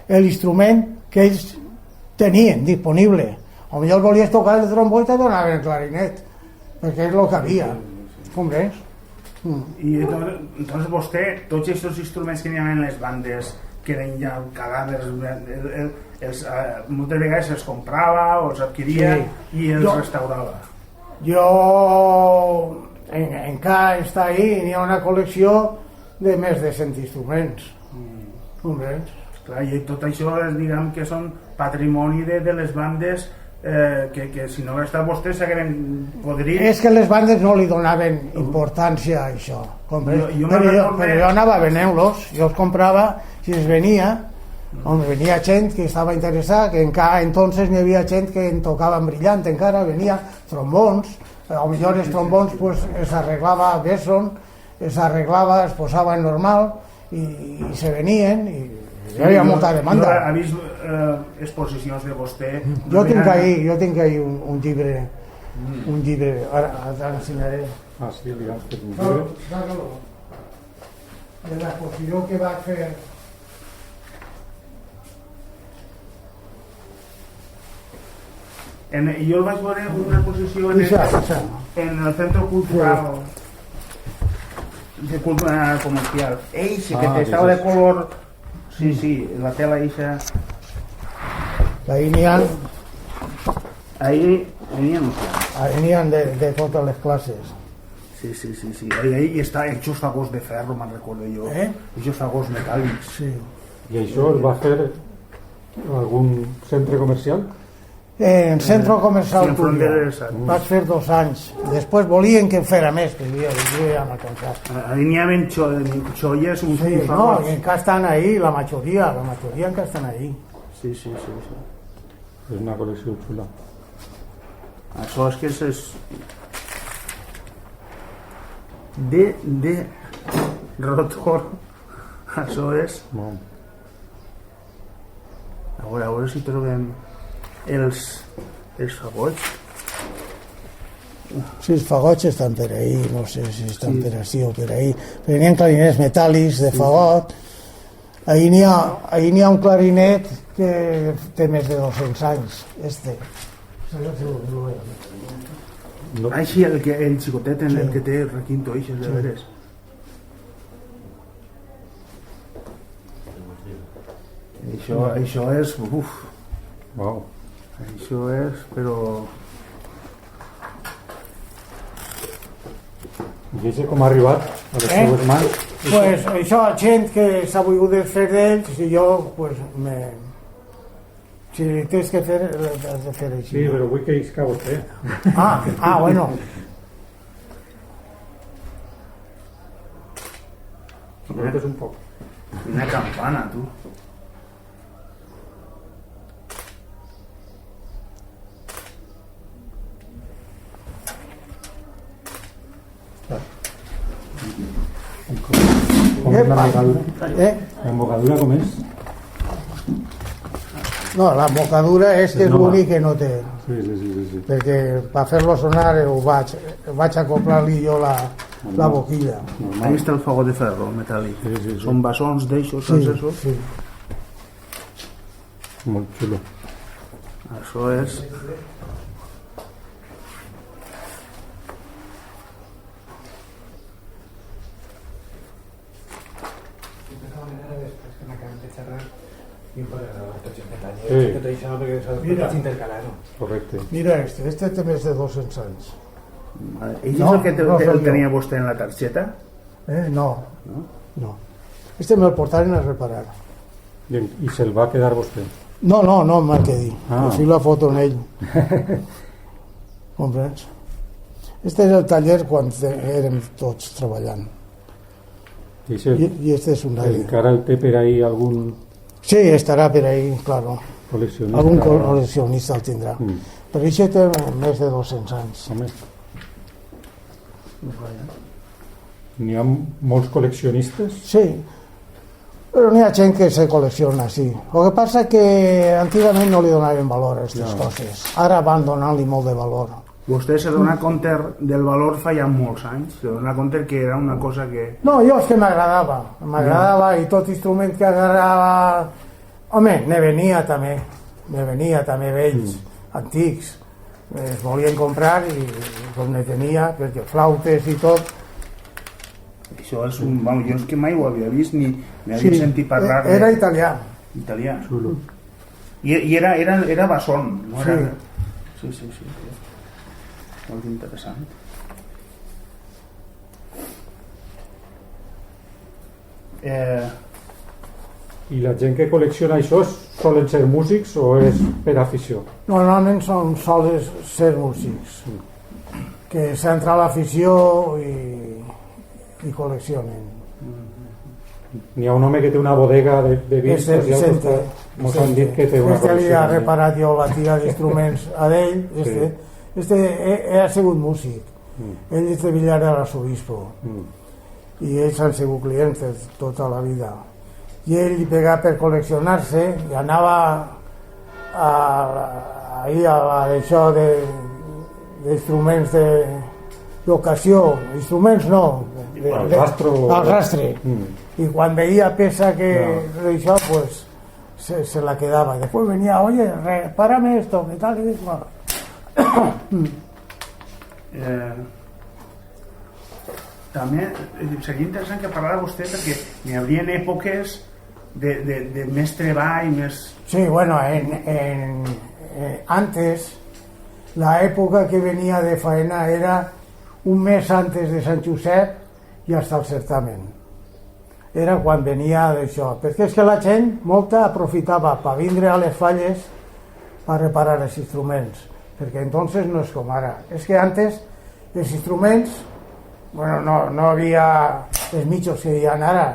l'instrument que ells tenien disponible, o millor volies tocar el trombó i te donaven el clarinet, perquè és el que havia. Compres? I entonces vostè, tots aquests instruments que n'hi havia en les bandes, que eren ja cadàvers, moltes vegades els comprava o els adquiria, sí, i els restaurava. Jo encara està ahí, n'hi ha una col·lecció de més de 100 instruments. Comprens? Clar, i tot això diguem que són patrimoni de les bandes, que si no hagués estat vostè s'hagueren podrit. És que les bandes no li donaven importància a això, comprens? Però jo anava venent-los, jo els comprava, si els venia, venia gent que estava interessada, que encara entonces n'hi havia gent que en tocaven brillant, encara venia trombons, o millor els trombons pues, es arreglava a Besson, es arreglava, es posava en normal i se venien i hi havia molta demanda. Jo he vist exposicions de vostè. Jo tinc ahí un llibre, ara t'ensenyaré. Ah, sí, digues que és un llibre. De l'exposició que vaig fer. Jo el vaig veure en una exposició en el Centro Cultural de Cultura Comercial. Eixe, que estava de color... Sí, la tela eixa... Ahí n'hi ha... Ahí no sé. Ahí n'hi ha de totes les classes. Sí. Ahí està hechos fagos de ferro, me'n recordo jo. Hechos fagos metàl·lics. Sí. I això es va fer algun centre comercial? En Centro Comercial Túria. Vaig fer 2 anys. Després volien que en fera més, que jo ja m'ha cansat. Ahí n'hi havia xolles, uns Sí, no, fagots. encara estan ahí, la majoria encara estan ahí. Sí. És una col·lecció xula. Això és que és... De rotor. Això és... Bon. A veure si trobem els fagots. Sí, els fagots estan per ahí, no sé si estan per així o per ahí. Però n'hi ha clarinets metàl·lics de fagot. Ahí n'hi ha un clarinet que té més de 200 anys, No. Així el xicotet en el que té el requinto, eixes de veres. Això és... Wow. Això és, però... I això com ha arribat a les seues mans? Pues això, gent que s'ha volgut desfer d'ells, i jo, pues, si tens que fer, l'has de fer així. Sí, però vull que isca vostè. Bueno. notes un poc. Quina campana, tu. Com és l'embocadura? L'embocadura com és? No, la mocadura és que és l'únic que no té. Sí. Perquè per fer-lo sonar vaig acoplar-li jo la boquilla. Ahí està el fagot de ferro metàl·lic. Sí. Són bessons d'eixos, francesos. Sí. Molt xulo. Això és... Correcte. Mira este té més de 200 anys. I és No, el que no soy el yo. tenia vostè en la targeta? No. Este me'l portaren a reparar. I se'l va quedar vostè? No me'l quedi. Ah. Fico la foto en ell. Comprens? Este és el taller quan érem tots treballant. I este és un aire. Encara el té per ahí algun Sí, estarà per ahí, claro. col·leccionista? Algun col·leccionista el tindrà. Però això té més de 200 anys. Home. N'hi ha molts col·leccionistes? Sí, però n'hi ha gent que se col·lecciona, sí. El que passa que antigament no li donaven valor a aquestes coses. Ara van donant-li molt de valor. Vostè se dona compte del valor fa ja molts anys, se dona compte que era una cosa que... No, jo és que m'agradava i tot instrument que agarrava... Home, ne venia també vells, antics. Es volien comprar i com ne tenia, perquè flautes i tot. Això és un... Bueno, jo és que mai ho havia vist ni havia sentit parlar de... Era italià. Italià. Xulo. I era basson, no? Sí. Sí. Molt interessant. I la gent que col·lecciona això solen ser músics o és per afició? Normalment solen ser músics que s'entra a l'afició i col·leccionen. N'hi ha un home que té una bodega de vistes i altres mos han dit que té una Este li ha col·lecció. reparat jo la tira d'instruments a ell. Este ha sigut músic. Ell és de Villar de l'Arsobispo. I ells han sigut clients de tota la vida. I ell li pegava per col·leccionar-se i anava ahir a això d'instruments d'ocasió. Instruments no. Al rastro. Al rastre. Y cuando veía pesa que això, pues se la quedaba. Y después venía, oye, repárame esto, que tal y cual. També seria interessant que parlara vostè perquè n'hi haurien èpoques de més treball, més... Sí, bueno, antes la época que venía de faena era un mes antes de Sant Josep i hasta el certamen. Era quan venia d'això, perquè és que la gent molta aprofitava per vindre a les falles per reparar els instruments, perquè entonces no és com ara. És que antes els instruments, bueno, no havia els mitjos que hi ha ara,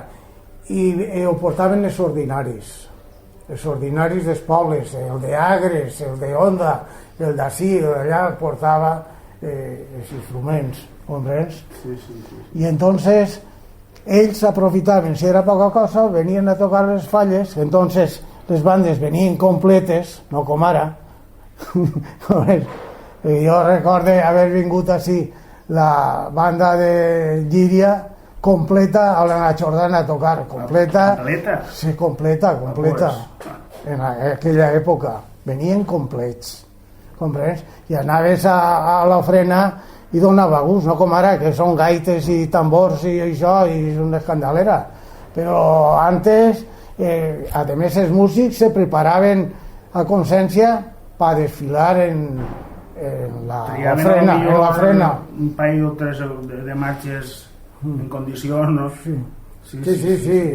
i ho portaven els ordinaris dels pobles, el d'Agres, el d'Onda, el d'ací, el d'allà portava els instruments, comprens? Sí. I entonces ells aprofitaven, si era poca cosa, venien a tocar les falles, entonces les bandes venien completes, no com ara. Jo recorde haver vingut així la banda de Llíria completa a la Jordana a tocar, completa. Sí, completa. En aquella època venien complets, comprens? I anaves a l'ofrena i donava gust, no com ara, que són gaites i tambors i això, i és una escandalera. Però antes, a més, els músics se preparaven a consciència per desfilar en la ofrena. Un parell o tres de marxes en condicions, no? Sí,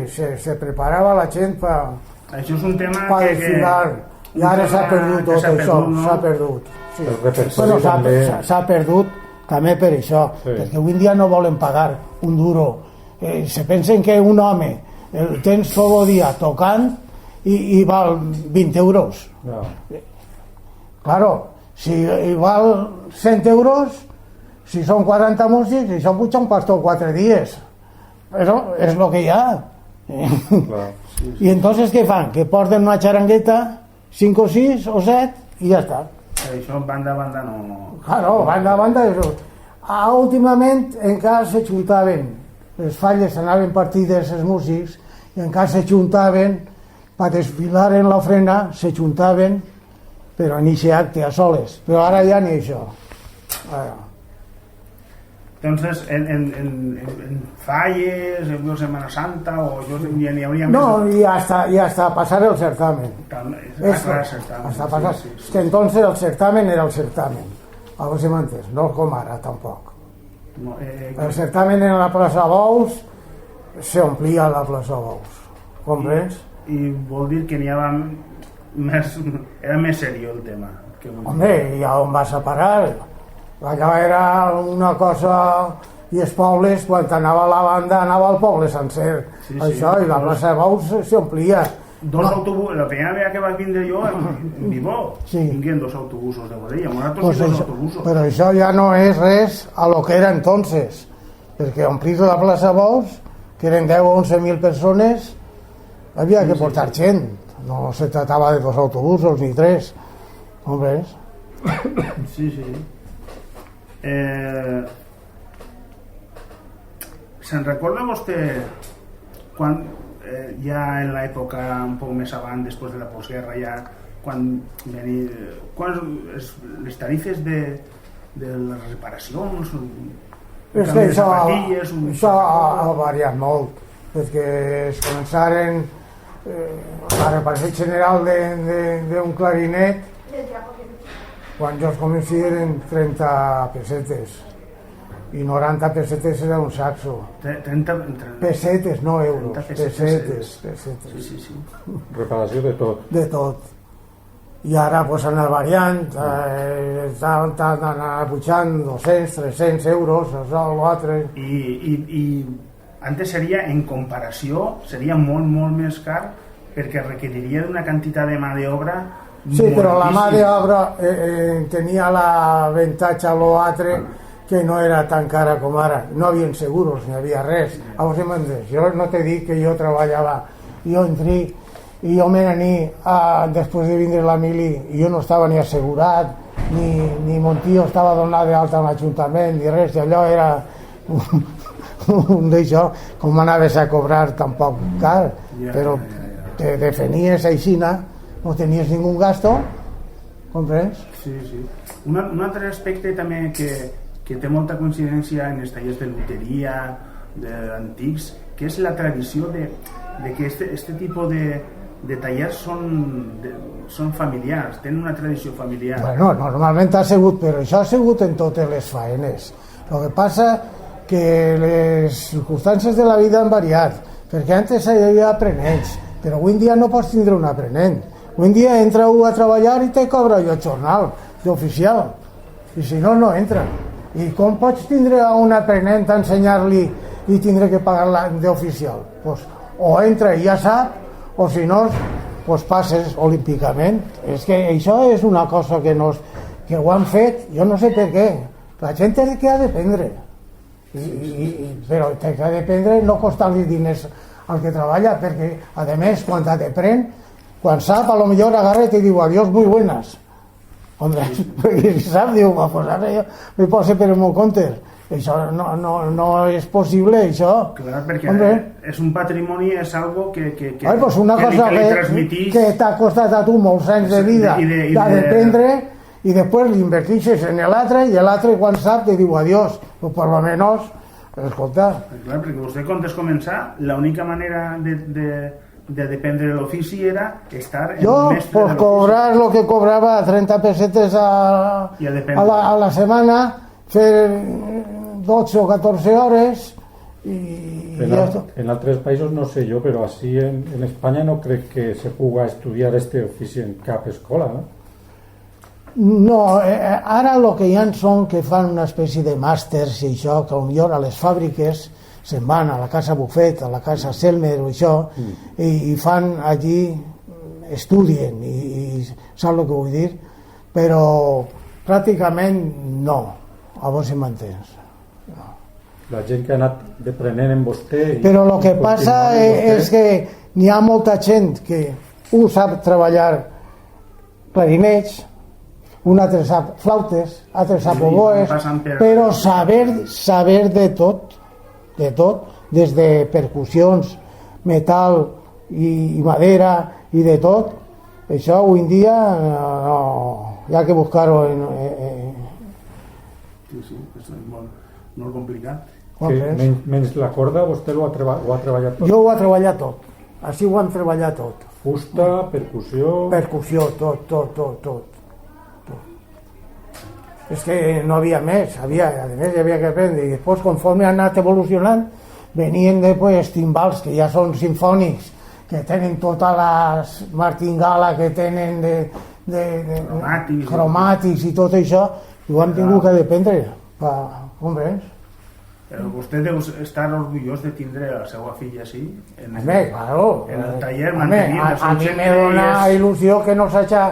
se preparava la gent per... Això és un tema per desfilar. I ara s'ha perdut tot això, s'ha perdut. Bueno, s'ha perdut també per això, perquè avui en dia no volen pagar un duro se pensen que un home el tens tot el dia tocant i val 20 euros. No. Claro, si val 100 euros, si són 40 músics, això puja un pastor 4 dies. Però és el que hi ha. Clar. I entonces què fan? Que porten una xarangueta, 5 o 6 o 7 i ja està. Això banda a banda no... Claro, banda a banda això. Últimament encara se juntaven, les falles anaven partides els músics i encara se juntaven per desfilar en l'ofrena, se juntaven però en aquest acte a soles, però ara ja ni això. Entonces, en falles, en Semana Santa, o yo ni habría... No, y hasta pasar el certamen. Hasta pasar. Sí. Es que entonces el certamen era el certamen. A ver si m'entens, no com ara tampoc. No, El certamen en la plaça Bous se omplia la plaça Bous. Comprens? I vol dir que n'hi havia més... Era més seriós el tema. Home, i on vas a parar? Allò era una cosa... I els pobles, quan anava la banda, anava al poble sencer. Sí, això, i la plaça Bous se omplia. Autobusos, la primera vegada que vaig vindre jo en Vivó, vinguin 2 autobusos de Godella, pues autobusos. Però això ja no és res a lo que era entonces, perquè omplir la plaça Bous, que eren 10 o 11.000 persones, havia que portar gent, no se tratava de 2 autobusos ni 3, hombres. Sí. Se'n recorda vostè quan ja en l'època un poc més avant, després de la postguerra, ja quan les tarifes de les reparacions, és que això ha variat molt, perquè es començaren la reparació general d'un clarinet, quan jo es comenci eren 30 pessetes i 90 pessetes era un saxo. 30 pessetes, no euros, pessetes. Sí. Reparació de tot. De tot. I ara pues, han anat variant, estan pujant 200, 300 euros, això, l'altre. I antes seria, en comparació, seria molt, molt més car perquè requeriria d'una quantitat de mà d'obra sí, però la mà d'obra tenia l'avantatge a l'altre que no era tan cara com ara, no havia seguros ni havia res. Jo no t'he dit que jo treballava, jo entré i jo me n'anir després de vindre la mili i jo no estava ni assegurat ni mon tio estava donat d'alta en l'Ajuntament ni res, i allò era un d'això, com anaves a cobrar tampoc car, però te defenies aixina, no tenies ningú gasto, comprens? Sí. Un altre aspecte també que té molta coincidència en els tallers de luteria antics, que és la tradició de que este tipus de tallers són familiars, tenen una tradició familiar. Bueno, normalment ha sigut, però això ha sigut en totes les faenes. El que passa que les circumstàncies de la vida han variat, perquè antes hi havia aprenents, però avui en dia no pots tindre un aprenent. Avui en dia entra a treballar i te cobra el jornal d'oficial, i si no, no entra. I com pots tindre a un aprenent a ensenyar-li i tindre que pagar d'oficial? Pues, o entra i ja sap, o si no, pues passes olímpicament. És que això és una cosa que ho han fet, jo no sé per què. La gent té que ha d'aprendre. Però té que ha d'aprendre no costar-li diners al que treballa, perquè, a més, quan t'aprèn, quan sap, a lo millor agarra i te diu adiós, muy buenas. Hombre, perquè si sap, diu, pues ara jo me poso per el meu compte. Això no és possible, això. Clar, perquè és un patrimoni, és algo que pues una cosa li transmitís... que t'ha costat a tu molts anys de vida, t'ha d'aprendre, i després l'invertixes en l'altre, i l'altre, quan sap, te diu adiós. Però per lo menos, escolta. Clar, perquè vostè, quan es començar, l'única manera de dependre de l'ofici era estar en jo, mestre pues, cobrar el que cobrava 30 pessetes a la setmana, fer 12 o 14 hores y en altres països no sé jo, però així en Espanya no crec que se puga estudiar este ofici en cap escola, no? No, ara el que hi ha són que fan una espècie de màsters i això, que potser a les fàbriques se'n van a la casa Buffet, a la casa Selmer o això, i fan allí, estudien, i saps el que vull dir? Però pràcticament no, a vos em mantens. La gent que ha anat deprenent en vostè... Però el que passa és que n'hi ha molta gent que un sap treballar clarinets, un altre sap flautes, altre sap oboes, però saber de tot, des de percussions, metal i madera i de tot, això avui en dia no, hi ha que buscar-ho Sí, és molt complicat. Menys la corda, vostè ho ha treballat tot? Jo ho he treballat tot, així ho hem treballat tot. Fusta, percussió... Tot. És que no havia més, a més hi havia que aprendre, i després conforme ha anat evolucionant venien després timbals que ja són sinfònics, que tenen tota la martingala que tenen de cromàtics i tot això, i ho hem tingut que dependre, comprens? Però vostè deu estar orgullós de tindre la seva filla així en el taller, mantenint el seu a mi me dona il·lusió que no s'hagi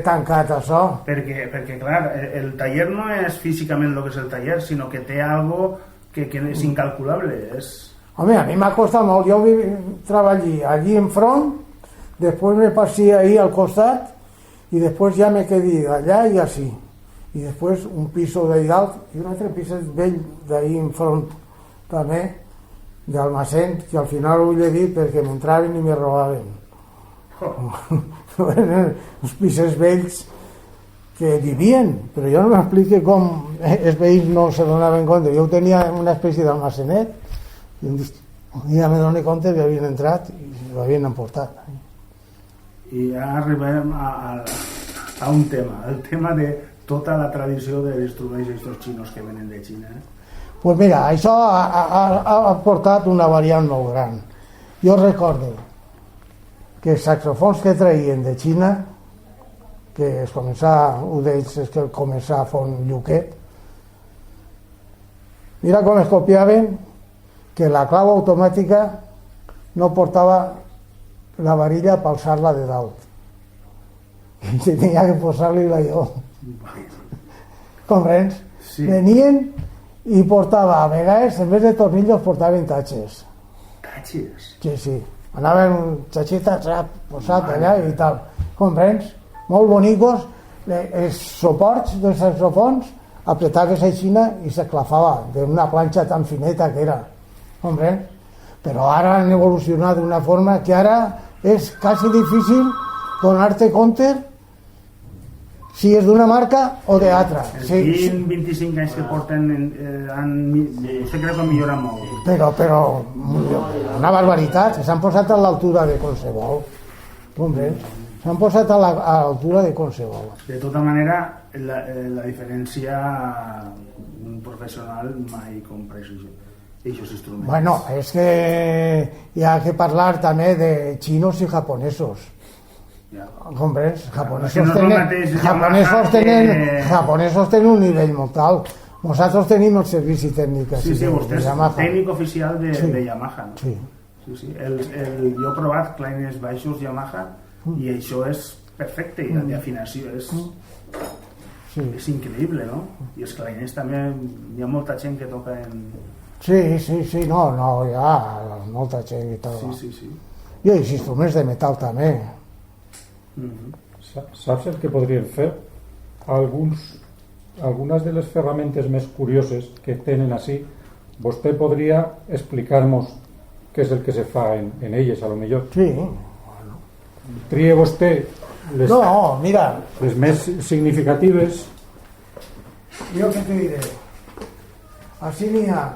tancat això. Perquè clar, el taller no és físicament el que és el taller, sinó que té algo que és incalculable. Home, a mi m'ha costat molt. Jo treballé allí enfront, després me passé ahí al costat i després ja me quedé allà i així. I després un piso d'ahí dalt i un altre piso vell d'ahí enfront també, d'almacén, que al final ho he dit perquè m'entraven i me robaven. Els pisos vells que vivien, però jo no m'explico com els veïns no se donaven compte. Jo tenia una espècie d'almacenet i un dia me doné compte que havien entrat i l'havien emportat. I ara arribem a un tema, el tema de tota la tradició dels instruments aquests xinos que venen de Xina. Pues mira, això ha portat una variant molt gran. Jo recordo que els saxofons que traien de Xina, que es començava, un d'ells és que començava a fer un lluquet, mira com es copiaven, que la clau automàtica no portava la varilla per alçar-la de dalt. I tenia que posar-li-la jo. Comprens? Sí. Venien i portava, a vegades, en vez de tornillos, portaven tatxes. Tatxes? Sí. Anaven un xachita, posat allà i tal. Comprens? Molt bonicos. Els suports dels saxofons apretaves a Xina i s'esclafava d'una planxa tan fineta que era. Comprens? Però ara han evolucionat d'una forma que ara és quasi difícil donar-te compte si és d'una marca o d'altra. Els 20-25 anys que porten se creu que han millorat molt. Però una barbaritat, s'han posat a l'altura de qualsevol. Comprens? S'han posat a l'altura de qualsevol. De tota manera, la diferència un professional mai compra aquests instruments. Bueno, és que hi ha que parlar també de xinos i japonesos. Comprens? Japonesos tenen un nivell molt alt. Nosaltres tenim el servici tècnic de Yamaha. Sí, tècnic oficial de Yamaha. Sí. Jo he provat clarinets baixos Yamaha i això és perfecte, i la afinació és increïble, no? I els clarinets també, hi ha molta gent que toca en... Sí, no, hi ha molta gent que toca. Sí. I els instruments de metal també. Saps el que podrien fer? Algunes de les ferramentes més curioses que tenen així, vostè podria explicar-nos què és el que se fa en elles, a lo millor. Sí. Trie vostè les més significatives. Jo què te diré? Així n'hi ha.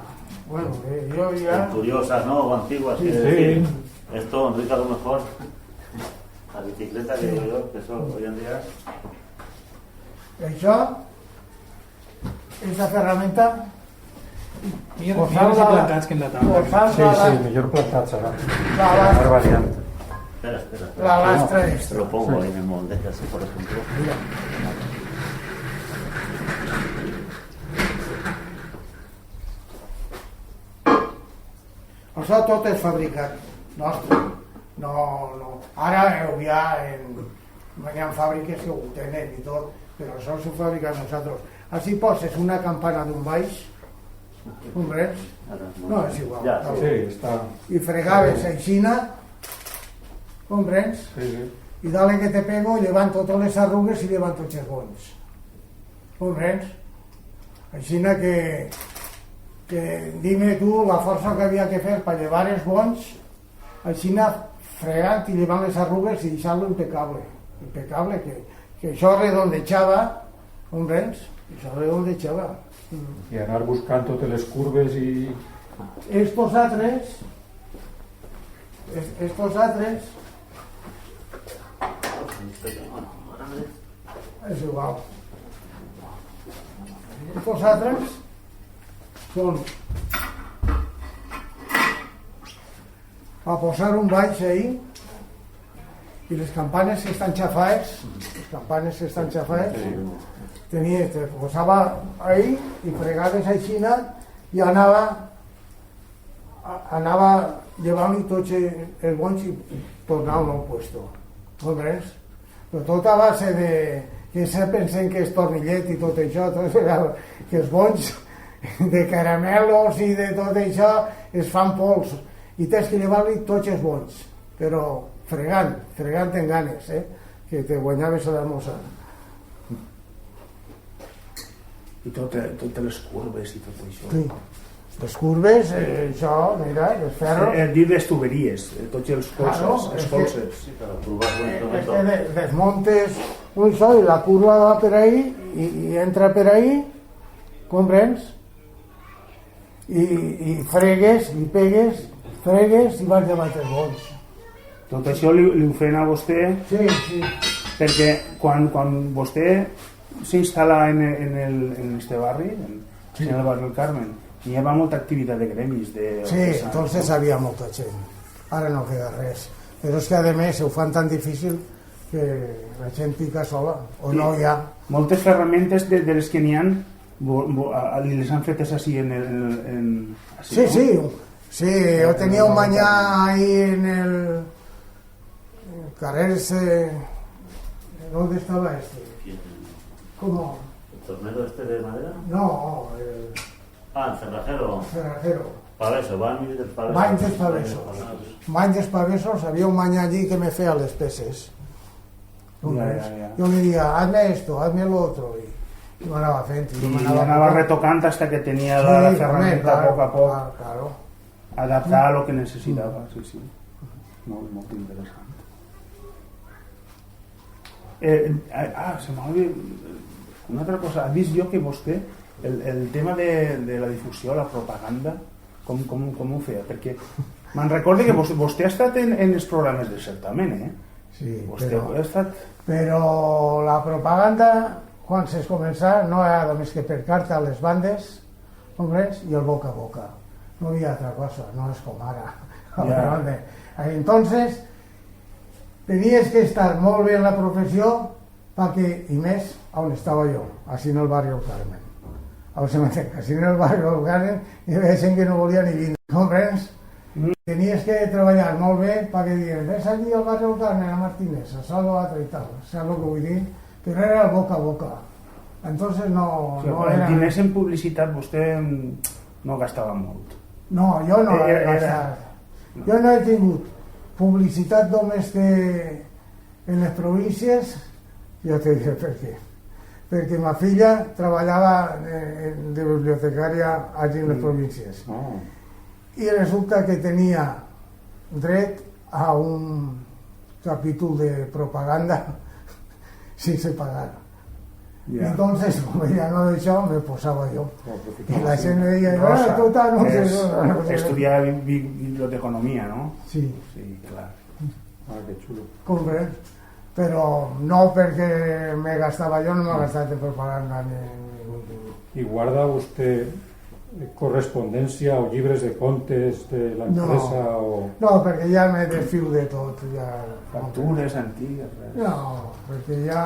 Bueno, yo ya... Curiosas, ¿no? O antiguas. Sí. Decir, esto, Enrique, a lo mejor, la bicicleta que digo yo, que eso hoy en día... Això, esa ferramenta... Millor plantats que en la taula. Sí, millor plantats ara. Espera. La lastra esta. Lo pongo ahí en el molde, así por ejemplo. Mira. Això tot és fabricat nostre. No. Ara hi ha fàbriques que ho tenen i tot, però això s'ho fabricat nosaltres. Així poses una campana d'un baix, comprens? No, és igual. Sí, està... I fregaves aixina, comprens? Sí. I dale que te pego, levanto totes les arrugues i levanto els bons. Comprens? Aixina que dime tu la força que havia que fer per llevar els bons, aixina fregant i llevant les arrugues i deixant-lo impecable, que això redondejava, comprens? Això redondejava. I anar buscant totes les curves i... Estos altres és igual. Estos altres són a posar un baix ahí i les campanes que estan xafades, te posava ahí i fregaves aixina i anava llevant-li tots els bons i tornar a un nou puesto. Comprens? Però tot a base de que se pensen que és tornillet i tot això, que els bons de caramelos i de tot això es fan pols i tens que llevar-li tots els bons, però fregant en ganes, que te guanyaves a la mossa. I totes les curves i tot això. Sí. Les curves, això, mira, els ferros... Dir les tuberies, tots els colzes, els colzes. És que desmontes això i la curva va per ahí i entra per ahí, comprens? I fregues, i pegues, fregues i vas davant els bons. Tot això li ho feien a vostè? Sí. Perquè quan vostè s'instal·la en este barri, en el barri del Carmen, hi havia molta activitat de gremis. Sí, entonces havia molta gent. Ara no queda res. Però és que a més ho fan tan difícil que la gent pica sola, o no hi ha. Moltes ferramentes de les que n'hi ha les han fetes així Sí, yo tenía un mañana ahí en el carrer ese. ¿Dónde estaba este? ¿Cómo? ¿El tornero este de madera? No, el cerrajero. Paveso, Banys dels Pavesos, había un mañana allí que me fea les peces. Ya. Yo le decía, hazme esto, hazme lo otro, y me anava fent. Y anava retocant hasta que tenía la herramienta poco a poco. Claro. Adaptar a lo que necesitava, sí. Molt interessant. Se m'ha oblidat una altra cosa. Has vist jo que vostè el tema de la difusió, la propaganda, com ho feia? Perquè me'n recordo que vostè ha estat en els programes del certamen, Sí, però la propaganda, quan es començava, no era només que per carta a les bandes, comprens? I el boca a boca. No había otra cosa, no es como ahora. Entonces, tenías que estar muy bien en la profesión para que, y més, on estaba yo, así en el barrio del Carmen. Así en el barrio del Carmen, y veien que no volía ni vindre, comprens? Tenías que treballar molt bé perquè diguin, ves allí al barrio del Carmen, a Martínez, a Salvo Atra i tal, saps el que vull dir? Però era el boca a boca. Entonces no era... Els diners en publicitat vostè no gastava molt. No, jo no he gastat. Jo no he tingut publicitat només que en les províncies, ja te diré per què. Perquè ma filla treballava de bibliotecària allí en les províncies. I resulta que tenia dret a un capítol de propaganda sense pagar. Entonces, como ella no lo echaba, me posaba yo. Y la gente me decía, tú estás, no sé. Estudiar biblioteconomía, ¿no? Sí. Sí, claro. Qué chulo. Compré. Pero no porque me gastaba yo, no me gastaba de propaganda ni ningún tipo. ¿Y guarda usted correspondencia o llibres de contes de la empresa? No, perquè ja me desfiu de tot. Factures antigues, res. No, perquè ja...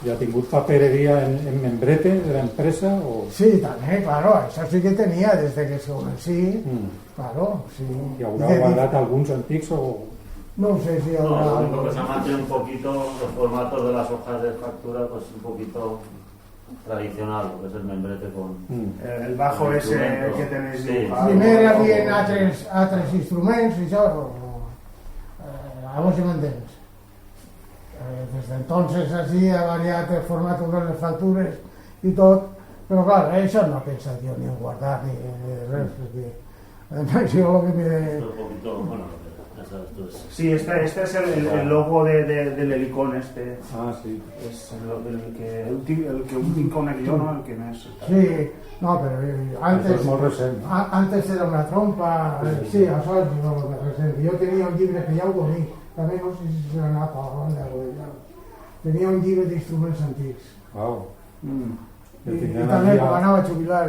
¿Y ha tenido papelería en membrete de la empresa? O... Sí, también, claro, eso sí que tenía desde que se conocí, claro, sí. ¿Y habrá guardado algunos antiguos o...? No sé si No, habrá lo único algo. que se ha mantenido un poquito los formatos de las hojas de factura, pues un poquito tradicional, lo que es el membrete con... El bajo el ese instrumento. que tenéis Sí. dibujado. Primer havien altres instruments i això, llavors si m'entens. Des d'entonces així ha variat el format de les factures i tot, però clar, això no he pensat jo ni en guardar ni res, perquè això el que me... Un poquito, bueno, ya sabes tú, es... Sí, este es el logo del helicón este. Ah, sí. Es el que últim conec jo, no? El que més... Sí, no, però Això antes, és molt recent. antes era una trompa, sí, això és molt recent. Jo tenia un llibre que ja ho conec, també no sé si s'ha anat a la banda o ja. Tenia un llibre d'instruments antics. Wow. I també quan anava a jubilar...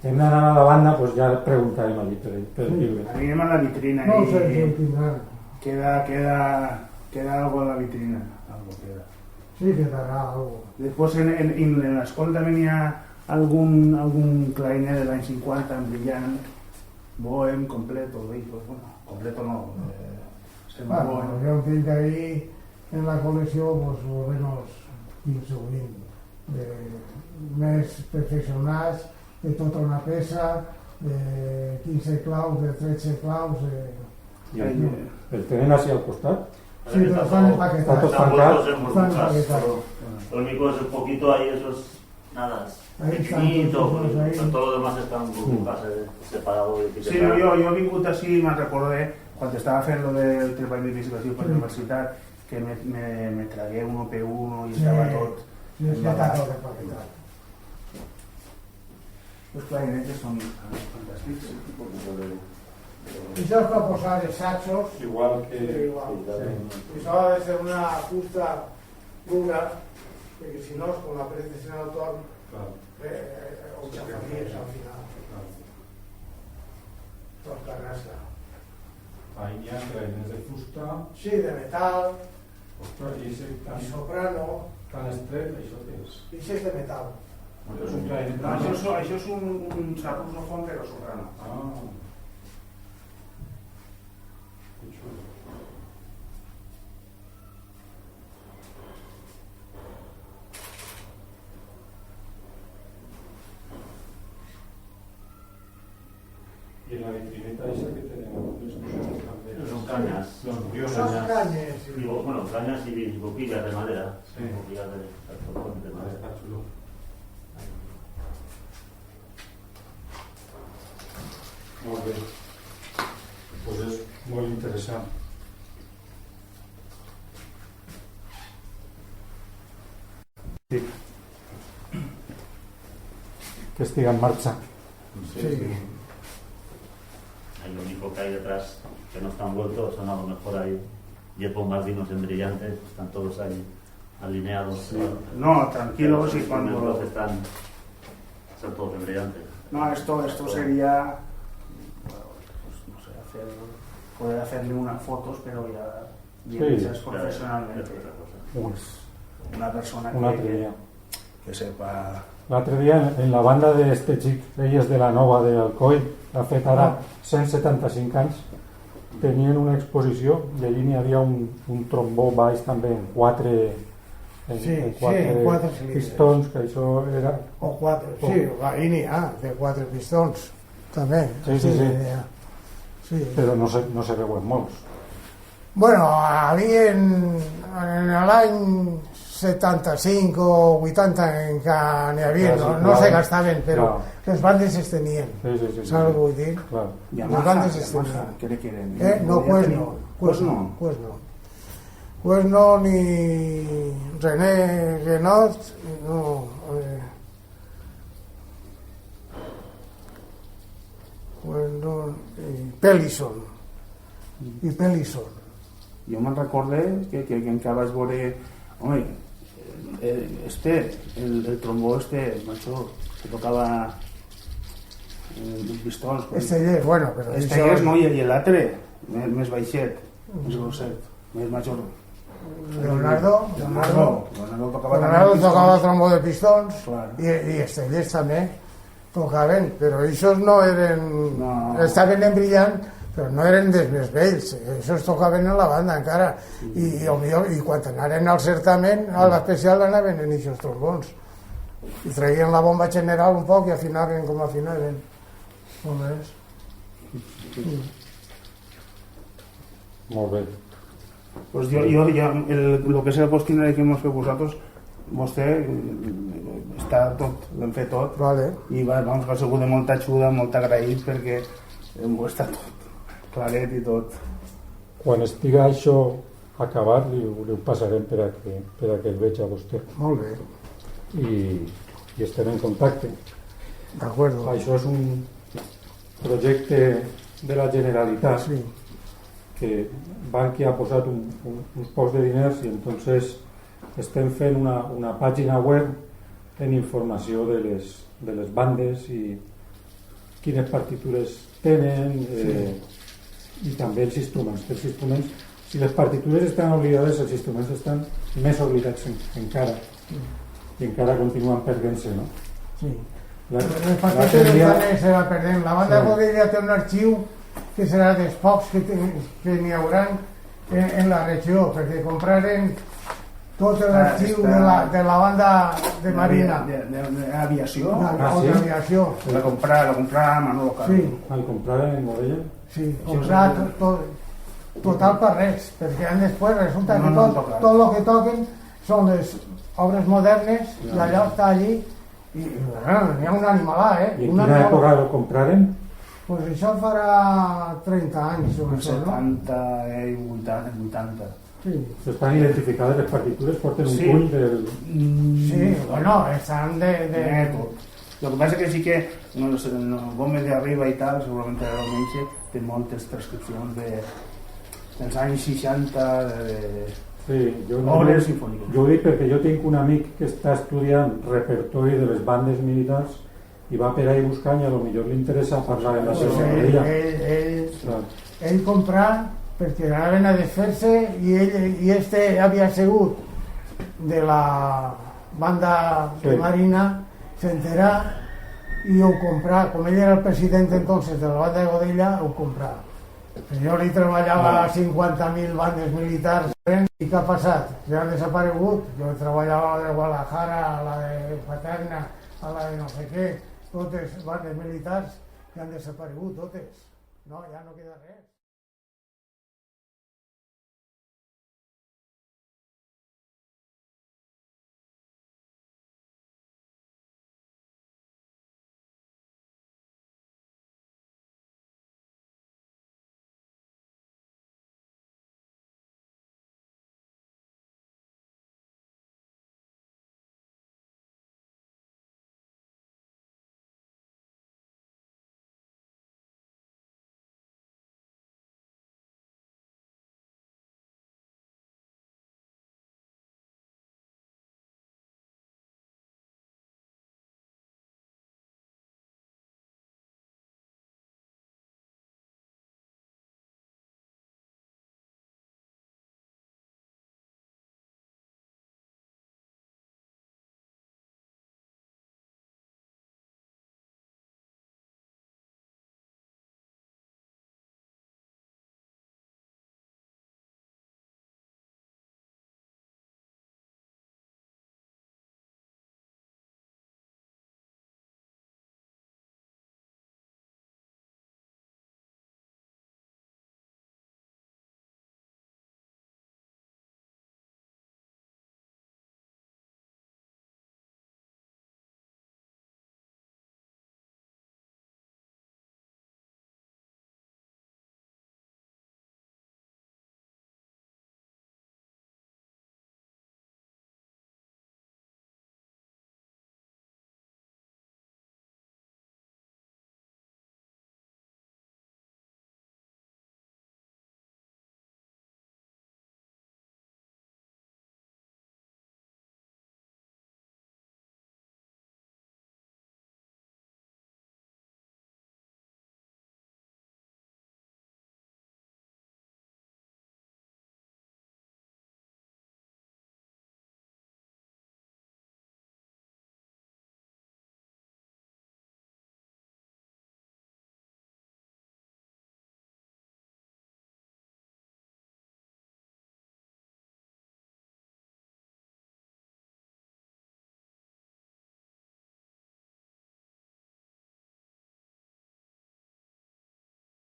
Hem d'anar a la banda, pues ya preguntarem allí per el llibre. Anirem a la vitrina No i sé si ho tindran. queda algo en la vitrina. Algo queda. Sí, quedarà algo. Después en l'escola també hi ha algun clarinet de l'any 50 en brillant, bohem, completo, pues bueno, completo no, Bueno, jo tinc ahí en la col·lecció pues, o menos 15 o 20 més perfeccionats de tota una peça, de 15 claus, de 13 claus. I el tenen així al costat? Sí, pero están empaquetados. Están vueltos en Están burbujas. empaquetados. Lo único es un poquito ahí, esos, nada, Ahí están pequeñito, todos ahí. pero todo lo demás está en burbujas separado de Sí, no, jo he vingut així i me'n recordé quan estava fent lo del treball d'investigació per la universitat que me tragué un OP1 i estava tot Sí, ja està tot empaquetat. els clarinetes són fantàstics. Això és per posar els saxos. Igual que... Igual. Això ha de ser una fusta dura, perquè si no, quan l'apretes en el torn, ho xafaries al final. Tot carrasca. Ahí hi ha clarinets de fusta. Sí, de metal, Ostres, i ese i soprano, tan estret, això què és? i això és de metal. És un clarinet. Això és un saxofon però soprano. Ah. Que xulo. I la vitrineta esa que tenen algunes coses també. Son cañas. Són canyes. Y, bueno, cañas y boquillas de madera. Sí. Boquillas de saxofón de madera. Està xulo. Molt bé. Pues és molt interessant. Sí. Que estigui en marxa. Sí. Ahí lo único que hay detrás que no están vueltos son a lo mejor ahí 10 bombardinos en brillantes, están todos ahí alineados. Sí. No, tranquilo, Los si cuando... instrumentos están todos en brillantes. No, esto sería... Pues, no sé, poder hacerle unas fotos, pero ya bien Sí, hechas profesionalmente. Es otra cosa. Pues, Una persona un altre dia. que sepa... L'altre dia en la banda d'este xic, elles de la Nova d'Alcoi, l'ha fet ara 175 anys, tenien una exposició i allí n'hi havia un trombó baix també en quatre Sí, quatre pistons, que això era... O quatre, sí, ahí n'hi ha, de quatre pistons, també. Sí. n'hi ha. Sí. Però no se veuen molts. Bueno, havia en l'any 75 o 80 encara n'hi havia, no se gastaven, però les bandes es tenien. Sí. ¿Sabes lo que vull dir? Claro. Les bandes es tenien. ¿Qué le quieren? No, pues no. Pues no. Pues no, ni René Guenot, no. Pues no, i Pellison. Jo me'n recordé que encara vaig veure... Home, el trombó macho, que tocava els pistons. Estellers, bueno, però... Estellers no, i l'altre, més baixet, més grosset, més major. Leonardo tocava trombó de pistons Claro. i Estellers també tocaven, però ells no eren... No. Estaven en brillant, però no eren dels més vells, ells tocaven en la banda encara, i quan anaren al certamen, a l'especial anaven en aquests trombons, i traien la bomba general un poc i afinaven com afinaven. Només. Molt bé. Pues el que és el postiner que hemos fet vosaltres, vostè està tot, l'hem fet tot, Vale. i vamos, ha sigut de molta ajuda, molt agraït, perquè ho està tot claret i tot. Quan estiga això acabat, li ho passarem per a que el veig a vostè. Molt bé, I estem en contacte. d'acord. Això és un projecte de la Generalitat Sí. que Bankia ha posat uns pocs de diners i entonces estem fent una pàgina web en informació de les bandes i quines partitures tenen i també els instruments. Si les partitures estan oblidades, els instruments estan més oblidats encara i encara continuen perdent-se, no? Sí. La- Les l'altre partides dia- també se va perdent. La banda Sí. Godella té un arxiu que serà dels pocs que n'hi haurà en la regió, perquè compraren tot l'arxiu de la banda de Marina, D'aviació. sí? d'aviació. La comprar Manolo Caro. Sí, Al comprar en Morella? sí, comprar total per res, perquè després resulta que No toca. tot el que toquen són les obres modernes i allò està allí i n'hi ha un animalà, I en Una quina nova. època ho compraren? Pues això farà 30 anys, o En això, no? 70 i 80. Sí, Estan identificades les partitures, porten un Sí. puny del... sí, bueno, estan de... Tot. El que passa que sí que el Gómez de Arriba i tal, segurament era el menys, té moltes transcripcions dels anys 60 Sí, jo, obres sinfòniques. jo ho dic perquè jo tinc un amic que està estudiant repertori de les bandes militars i va per ahí buscant i a lo millor li interessa parlar de la Pues seva orella. ell comprar perquè anaven a desfer-se i este havia sigut de la banda de Sí. Marina, s'enterà i ho comprà. Com ell era el president entonces de la banda de Godella, ho comprà. Jo li treballava a 50.000 bandes militars i què ha passat? Ja han desaparegut. Jo treballava a la de Guadalajara, a la de Paterna, a la de no sé què, totes bandes militars que han desaparegut, totes. No, ja no queda res.